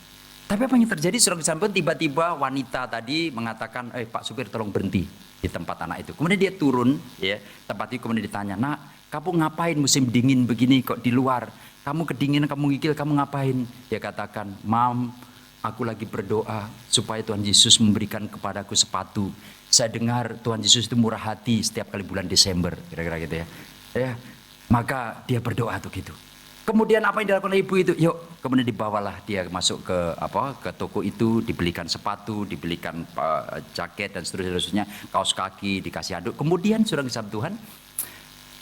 Tapi apa yang terjadi saudara sampun, tiba-tiba wanita tadi mengatakan, Pak supir tolong berhenti di tempat anak itu. Kemudian dia turun ya, tempat itu kemudian ditanya, nak kamu ngapain musim dingin begini kok di luar? Kamu kedinginan, kamu ngigil, kamu ngapain? Dia katakan, Mam, aku lagi berdoa supaya Tuhan Yesus memberikan kepadaku sepatu. Saya dengar Tuhan Yesus itu murah hati setiap kali bulan Desember, kira-kira gitu ya. Ya, maka dia berdoa tuh gitu. Kemudian apa yang dilakukan oleh ibu itu? Yuk, kemudian dibawalah dia masuk ke toko itu, dibelikan sepatu, dibelikan jaket dan seterusnya, kaos kaki, dikasih handuk. Kemudian saudara kisah Tuhan,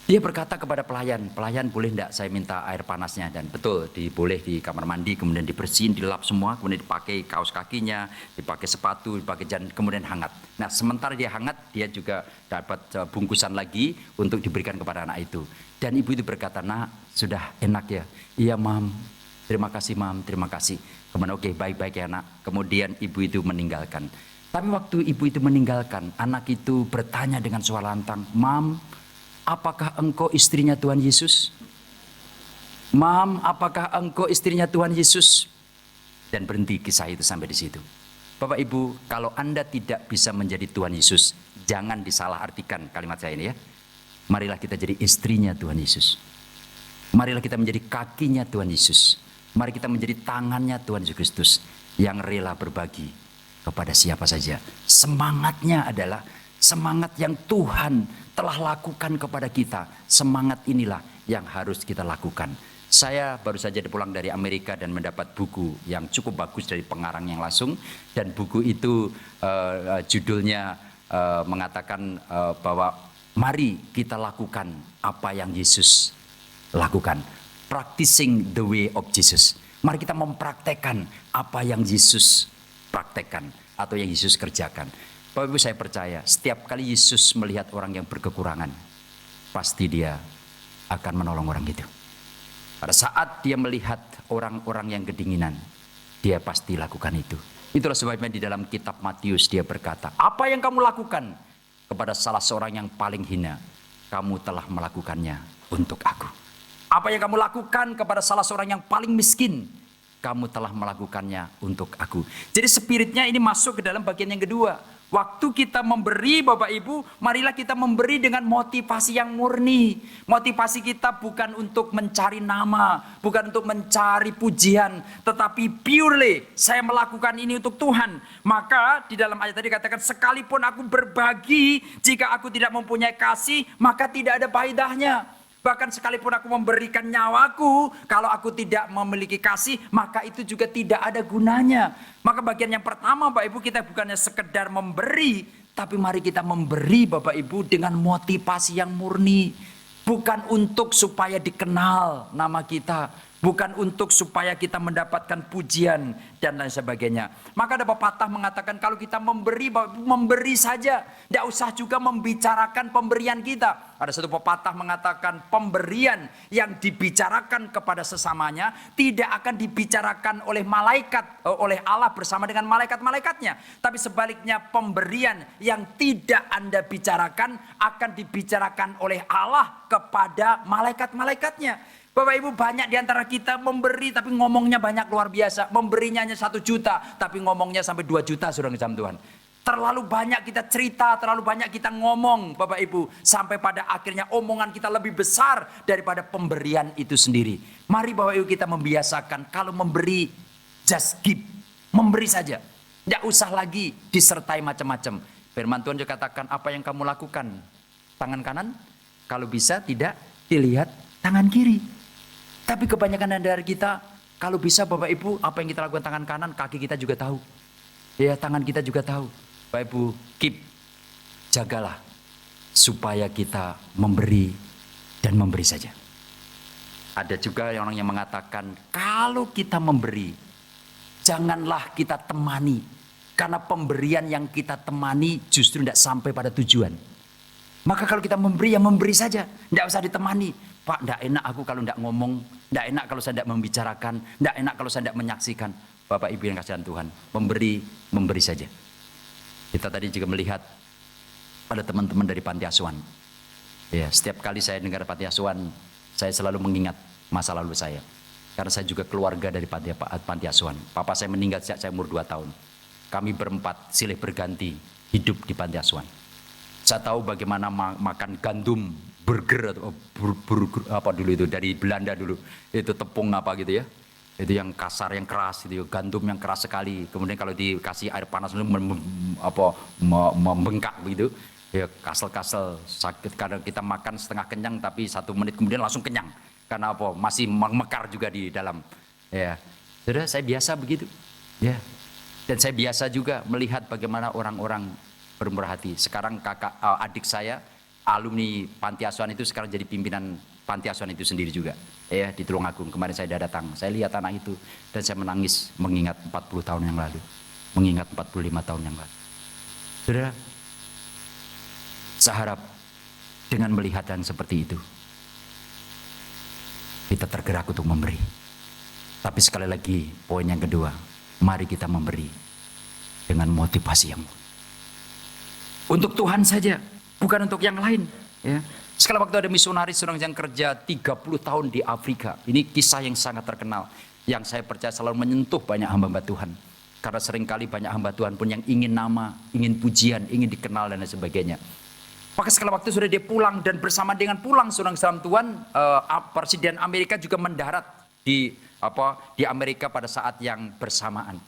dia berkata kepada pelayan, boleh enggak saya minta air panasnya? Dan betul, boleh di kamar mandi, kemudian dibersihin, dilap semua, kemudian dipakai kaos kakinya, dipakai sepatu, dipakai kemudian hangat. Nah sementara dia hangat, dia juga dapat bungkusan lagi untuk diberikan kepada anak itu. Dan ibu itu berkata, nak sudah enak ya? Iya mam, terima kasih mam, terima kasih. Kemudian oke, baik-baik ya nak. Kemudian ibu itu meninggalkan. Tapi waktu ibu itu meninggalkan, anak itu bertanya dengan suara lantang, Mam, apakah engkau istrinya Tuhan Yesus? Mam, apakah engkau istrinya Tuhan Yesus? Dan berhenti kisah itu sampai di situ. Bapak Ibu, kalau Anda tidak bisa menjadi Tuhan Yesus, jangan disalahartikan kalimat saya ini ya. Marilah kita jadi istrinya Tuhan Yesus. Marilah kita menjadi kakinya Tuhan Yesus. Mari kita menjadi tangannya Tuhan Yesus Kristus yang rela berbagi kepada siapa saja. Semangatnya adalah semangat yang Tuhan telah lakukan kepada kita. Semangat inilah yang harus kita lakukan. Saya baru saja pulang dari Amerika dan mendapat buku yang cukup bagus dari pengarang yang langsung. Dan buku itu judulnya mengatakan bahwa mari kita lakukan apa yang Yesus lakukan. Practicing the way of Jesus. Mari kita mempraktekkan apa yang Yesus praktekkan atau yang Yesus kerjakan. Bapak Ibu, saya percaya setiap kali Yesus melihat orang yang berkekurangan, pasti dia akan menolong orang itu. Pada saat dia melihat orang-orang yang kedinginan, dia pasti lakukan itu. Itulah sebabnya di dalam kitab Matius dia berkata, apa yang kamu lakukan kepada salah seorang yang paling hina, kamu telah melakukannya untuk aku. Apa yang kamu lakukan kepada salah seorang yang paling miskin, kamu telah melakukannya untuk aku. Jadi spiritnya ini masuk ke dalam bagian yang kedua. Waktu kita memberi, Bapak Ibu, marilah kita memberi dengan motivasi yang murni. Motivasi kita bukan untuk mencari nama, bukan untuk mencari pujian, tetapi purely saya melakukan ini untuk Tuhan. Maka di dalam ayat tadi katakan, sekalipun aku berbagi, jika aku tidak mempunyai kasih, maka tidak ada faedahnya. Bahkan sekalipun aku memberikan nyawaku, kalau aku tidak memiliki kasih, maka itu juga tidak ada gunanya. Maka bagian yang pertama, Bapak Ibu, kita bukannya sekedar memberi, tapi mari kita memberi, Bapak Ibu, dengan motivasi yang murni. Bukan untuk supaya dikenal nama kita, bukan untuk supaya kita mendapatkan pujian dan lain sebagainya. Maka ada pepatah mengatakan kalau kita memberi, memberi saja. Tidak usah juga membicarakan pemberian kita. Ada satu pepatah mengatakan pemberian yang dibicarakan kepada sesamanya tidak akan dibicarakan oleh malaikat, oleh Allah bersama dengan malaikat-malaikatnya. Tapi sebaliknya pemberian yang tidak Anda bicarakan akan dibicarakan oleh Allah kepada malaikat-malaikatnya. Bapak Ibu, banyak di antara kita memberi tapi ngomongnya banyak luar biasa. Memberinya hanya 1 juta tapi ngomongnya sampai 2 juta, saudara ngejam Tuhan. Terlalu banyak kita cerita, terlalu banyak kita ngomong, Bapak Ibu. Sampai pada akhirnya omongan kita lebih besar daripada pemberian itu sendiri. Mari Bapak Ibu kita membiasakan kalau memberi, just give. Memberi saja. Tidak usah lagi disertai macam-macam. Firman Tuhan juga katakan, apa yang kamu lakukan? Tangan kanan, kalau bisa tidak dilihat tangan kiri. Tapi kebanyakan dari kita, kalau bisa Bapak Ibu, apa yang kita lakukan tangan kanan, kaki kita juga tahu. Ya, tangan kita juga tahu. Bapak Ibu, keep, jagalah. Supaya kita memberi dan memberi saja. Ada juga orang yang mengatakan, kalau kita memberi, janganlah kita temani. Karena pemberian yang kita temani justru tidak sampai pada tujuan. Maka kalau kita memberi, ya memberi saja. Tidak usah ditemani. Pak, tidak enak aku kalau tidak ngomong. Tidak enak kalau saya tidak membicarakan. Tidak enak kalau saya tidak menyaksikan. Bapak Ibu yang kasihan Tuhan. Memberi saja. Kita tadi juga melihat pada teman-teman dari panti asuhan. Ya, setiap kali saya dengar panti asuhan, saya selalu mengingat masa lalu saya. Karena saya juga keluarga dari panti asuhan. Papa saya meninggal sejak saya umur 2 tahun. Kami berempat silih berganti hidup di panti asuhan. Saya tahu bagaimana makan gandum burger atau burger apa dulu itu dari Belanda dulu. Itu tepung apa gitu ya. Itu yang kasar, yang keras gitu, gandum yang keras sekali. Kemudian kalau dikasih air panas membengkak begitu. Ya kasel-kasel sakit, kadang kita makan setengah kenyang tapi 1 menit kemudian langsung kenyang. Karena apa? Masih mekar juga di dalam. Ya. Sudah, saya biasa begitu. Ya. Dan saya biasa juga melihat bagaimana orang-orang bermurah hati. Sekarang adik saya alumni panti asuhan itu sekarang jadi pimpinan panti asuhan itu sendiri juga. Ya, di Tulungagung. Kemarin saya datang. Saya lihat anak itu dan saya menangis mengingat 40 tahun yang lalu. Mengingat 45 tahun yang lalu. Saudara, saya harap dengan melihat yang seperti itu kita tergerak untuk memberi. Tapi sekali lagi poin yang kedua, mari kita memberi dengan motivasi yang untuk Tuhan saja, bukan untuk yang lain. Ya. Sekali waktu ada misionaris orang yang kerja 30 tahun di Afrika. Ini kisah yang sangat terkenal, yang saya percaya selalu menyentuh banyak hamba-hamba Tuhan. Karena seringkali banyak hamba Tuhan pun yang ingin nama, ingin pujian, ingin dikenal dan lain sebagainya. Maka sekali waktu sudah dia pulang dan bersama dengan pulang seorang salam Tuhan, Presiden Amerika juga mendarat di Amerika pada saat yang bersamaan.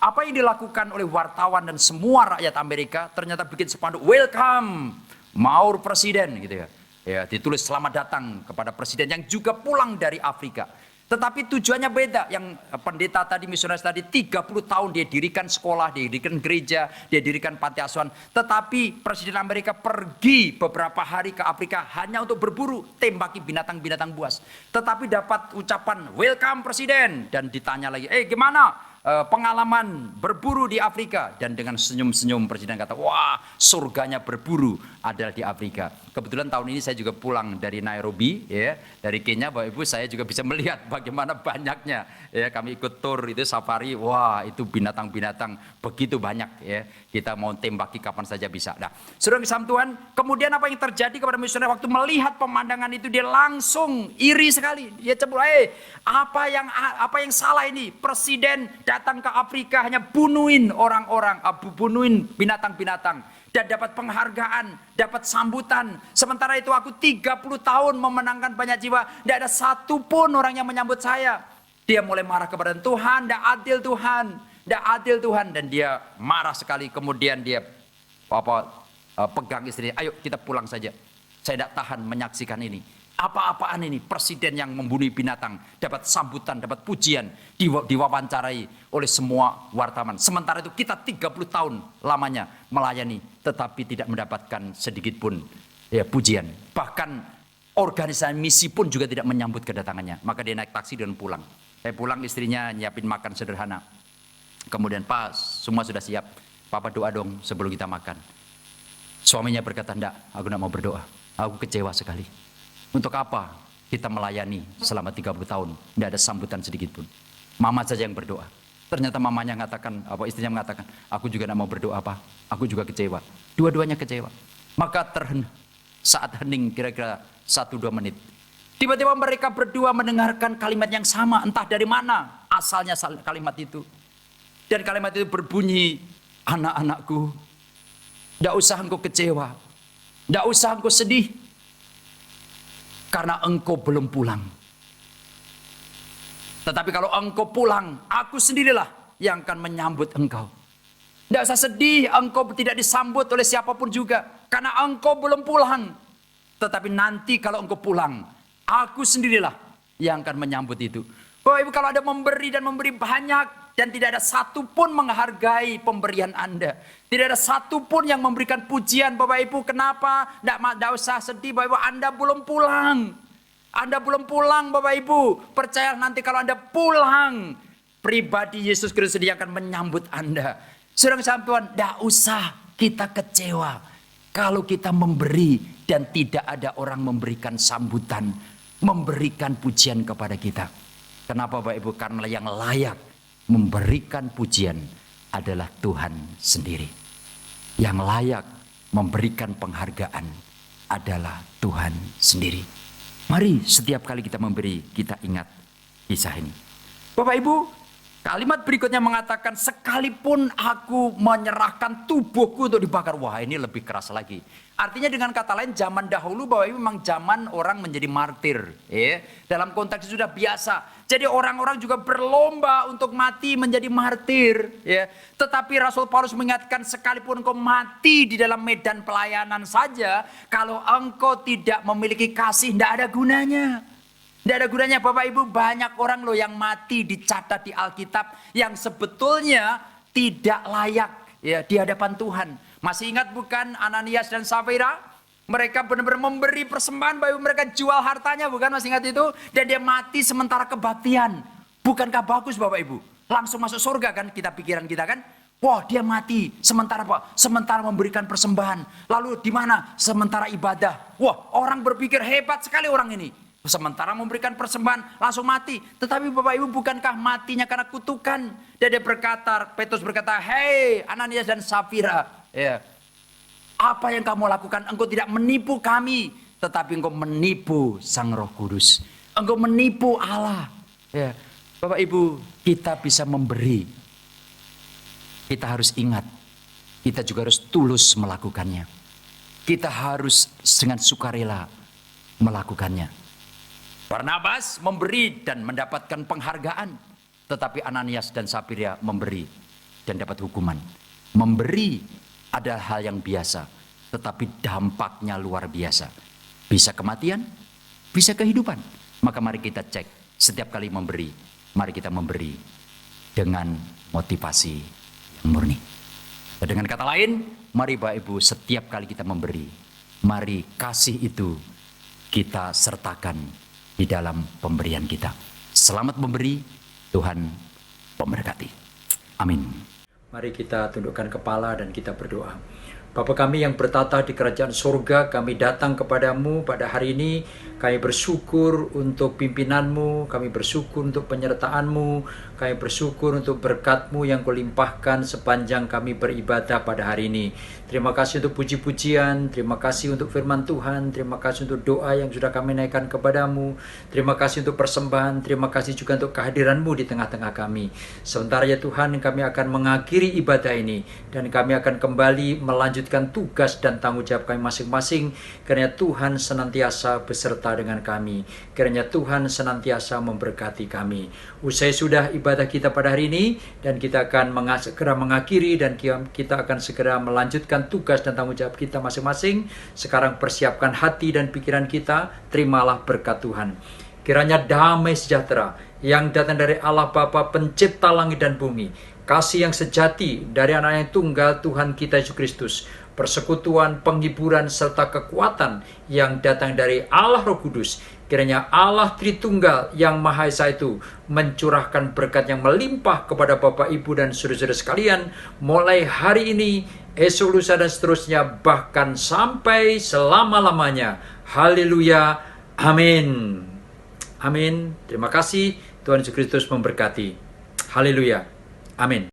Apa yang dilakukan oleh wartawan dan semua rakyat Amerika ternyata bikin spanduk welcome Maur Presiden gitu ya. Ya, ditulis selamat datang kepada presiden yang juga pulang dari Afrika. Tetapi tujuannya beda. Yang pendeta tadi, misionaris tadi 30 tahun dia dirikan sekolah, dia dirikan gereja, dia dirikan panti asuhan. Tetapi Presiden Amerika pergi beberapa hari ke Afrika hanya untuk berburu, tembaki binatang-binatang buas. Tetapi dapat ucapan welcome Presiden. Dan ditanya lagi, gimana? pengalaman berburu di Afrika, dan dengan senyum-senyum presiden kata, wah, surganya berburu adalah di Afrika. Kebetulan tahun ini saya juga pulang dari Nairobi, ya, dari Kenya, Bapak Ibu, saya juga bisa melihat bagaimana banyaknya, ya, kami ikut tur itu safari, wah, itu binatang-binatang begitu banyak, ya, kita mau tembaki kapan saja bisa. Nah, saudara kesam Tuhan, kemudian apa yang terjadi kepada misioner waktu melihat pemandangan itu, dia langsung iri sekali, dia cemburu, apa yang salah ini? Presiden datang ke Afrika hanya bunuhin orang-orang, bunuhin binatang-binatang, dan dapat penghargaan, dapat sambutan. Sementara itu aku 30 tahun memenangkan banyak jiwa, tidak ada satupun orang yang menyambut saya. Dia mulai marah kepada Tuhan, tidak adil Tuhan, tidak adil Tuhan, dan dia marah sekali. Kemudian dia pegang istrinya, ayo kita pulang saja, saya tidak tahan menyaksikan ini. Apa-apaan ini, presiden yang membunuh binatang, dapat sambutan, dapat pujian, diwawancarai oleh semua wartawan. Sementara itu kita 30 tahun lamanya melayani, tetapi tidak mendapatkan sedikit pun, ya, pujian. Bahkan organisasi misi pun juga tidak menyambut kedatangannya. Maka dia naik taksi dan pulang. Saya pulang, istrinya nyiapin makan sederhana. Kemudian, Pak, semua sudah siap, Papa doa dong sebelum kita makan. Suaminya berkata, enggak, aku enggak mau berdoa, aku kecewa sekali. Untuk apa kita melayani selama 30 tahun, tidak ada sambutan sedikit pun. Mama saja yang berdoa. Ternyata mamanya mengatakan, istrinya mengatakan, aku juga tidak mau berdoa, Pak, aku juga kecewa. Dua-duanya kecewa. Maka saat hening kira-kira 1-2 menit, tiba-tiba mereka berdua mendengarkan kalimat yang sama, entah dari mana asalnya kalimat itu. Dan kalimat itu berbunyi, anak-anakku, tidak usah engkau kecewa, tidak usah engkau sedih, karena engkau belum pulang. Tetapi kalau engkau pulang, aku sendirilah yang akan menyambut engkau. Tidak usah sedih, engkau tidak disambut oleh siapapun juga, karena engkau belum pulang. Tetapi nanti kalau engkau pulang, aku sendirilah yang akan menyambut itu. Bapak Ibu, kalau ada memberi dan memberi banyak, dan tidak ada satupun menghargai pemberian Anda, tidak ada satupun yang memberikan pujian, Bapak Ibu, kenapa? Tidak usah sedih, Bapak Ibu, Anda belum pulang. Anda belum pulang, Bapak Ibu. Percaya nanti kalau Anda pulang, pribadi Yesus Kristus dia akan menyambut Anda. Saudara Tuhan, tidak usah kita kecewa kalau kita memberi dan tidak ada orang memberikan sambutan, memberikan pujian kepada kita. Kenapa, Bapak Ibu? Karena yang layak memberikan pujian adalah Tuhan sendiri. Yang layak memberikan penghargaan adalah Tuhan sendiri. Mari setiap kali kita memberi, kita ingat kisah ini. Bapak Ibu, kalimat berikutnya mengatakan, sekalipun aku menyerahkan tubuhku untuk dibakar. Wah, ini lebih keras lagi. Artinya dengan kata lain, zaman dahulu Bapak Ibu memang zaman orang menjadi martir. Ya. Dalam konteks itu sudah biasa. Jadi orang-orang juga berlomba untuk mati menjadi martir. Ya. Tetapi Rasul Paulus mengingatkan, sekalipun engkau mati di dalam medan pelayanan saja, kalau engkau tidak memiliki kasih, tidak ada gunanya. Tidak ada gunanya. Bapak Ibu, banyak orang loh yang mati dicatat di Alkitab yang sebetulnya tidak layak, ya, di hadapan Tuhan. Masih ingat bukan Ananias dan Safira? Mereka benar-benar memberi persembahan, Bapak Ibu, mereka jual hartanya, bukan? Masih ingat itu? Dan dia mati sementara kebaktian. Bukankah bagus, Bapak Ibu? Langsung masuk surga kan, pikiran kita kan? Wah, dia mati sementara apa? Sementara memberikan persembahan. Lalu di mana? Sementara ibadah. Wah, orang berpikir hebat sekali orang ini. Sementara memberikan persembahan langsung mati. Tetapi Bapak Ibu, bukankah matinya karena kutukan? Dan dia berkata, Petrus berkata, hei Ananias dan Safira, ya, apa yang kamu lakukan? Engkau tidak menipu kami, tetapi engkau menipu Sang Roh Kudus. Engkau menipu Allah. Ya, Bapak Ibu, kita bisa memberi. Kita harus ingat, kita juga harus tulus melakukannya. Kita harus dengan sukarela melakukannya. Barnabas memberi dan mendapatkan penghargaan, tetapi Ananias dan Safira memberi dan dapat hukuman. Memberi adalah hal yang biasa, tetapi dampaknya luar biasa. Bisa kematian, bisa kehidupan. Maka mari kita cek setiap kali memberi, mari kita memberi dengan motivasi yang murni. Dengan kata lain, mari Bapak Ibu, setiap kali kita memberi, mari kasih itu kita sertakan di dalam pemberian kita. Selamat memberi, Tuhan memberkati. Amin. Mari kita tundukkan kepala dan kita berdoa. Bapa kami yang bertata di kerajaan surga, kami datang kepadamu pada hari ini. Kami bersyukur untuk pimpinanmu, kami bersyukur untuk penyertaanmu, kami bersyukur untuk berkat-Mu yang Kau limpahkan sepanjang kami beribadah pada hari ini. Terima kasih untuk puji-pujian, terima kasih untuk firman Tuhan, terima kasih untuk doa yang sudah kami naikkan kepadamu, terima kasih untuk persembahan, terima kasih juga untuk kehadiran-Mu di tengah-tengah kami. Sementara ya Tuhan, kami akan mengakhiri ibadah ini, dan kami akan kembali melanjutkan tugas dan tanggung jawab kami masing-masing, karena Tuhan senantiasa beserta dengan kami. Kiranya Tuhan senantiasa memberkati kami. Usai sudah ibadah kita pada hari ini, dan kita akan segera mengakhiri, dan kita akan segera melanjutkan tugas dan tanggung jawab kita masing-masing. Sekarang persiapkan hati dan pikiran kita, terimalah berkat Tuhan. Kiranya damai sejahtera yang datang dari Allah Bapa pencipta langit dan bumi, kasih yang sejati dari anak yang tunggal Tuhan kita Yesus Kristus, persekutuan, penghiburan, serta kekuatan yang datang dari Allah Roh Kudus, kiranya Allah Tritunggal yang Maha Esa itu mencurahkan berkat yang melimpah kepada Bapak, Ibu, dan saudara-saudara sekalian, mulai hari ini, esok, lusa, dan seterusnya, bahkan sampai selama-lamanya. Haleluya. Amin. Amin. Terima kasih. Tuhan Yesus Kristus memberkati. Haleluya. Amin.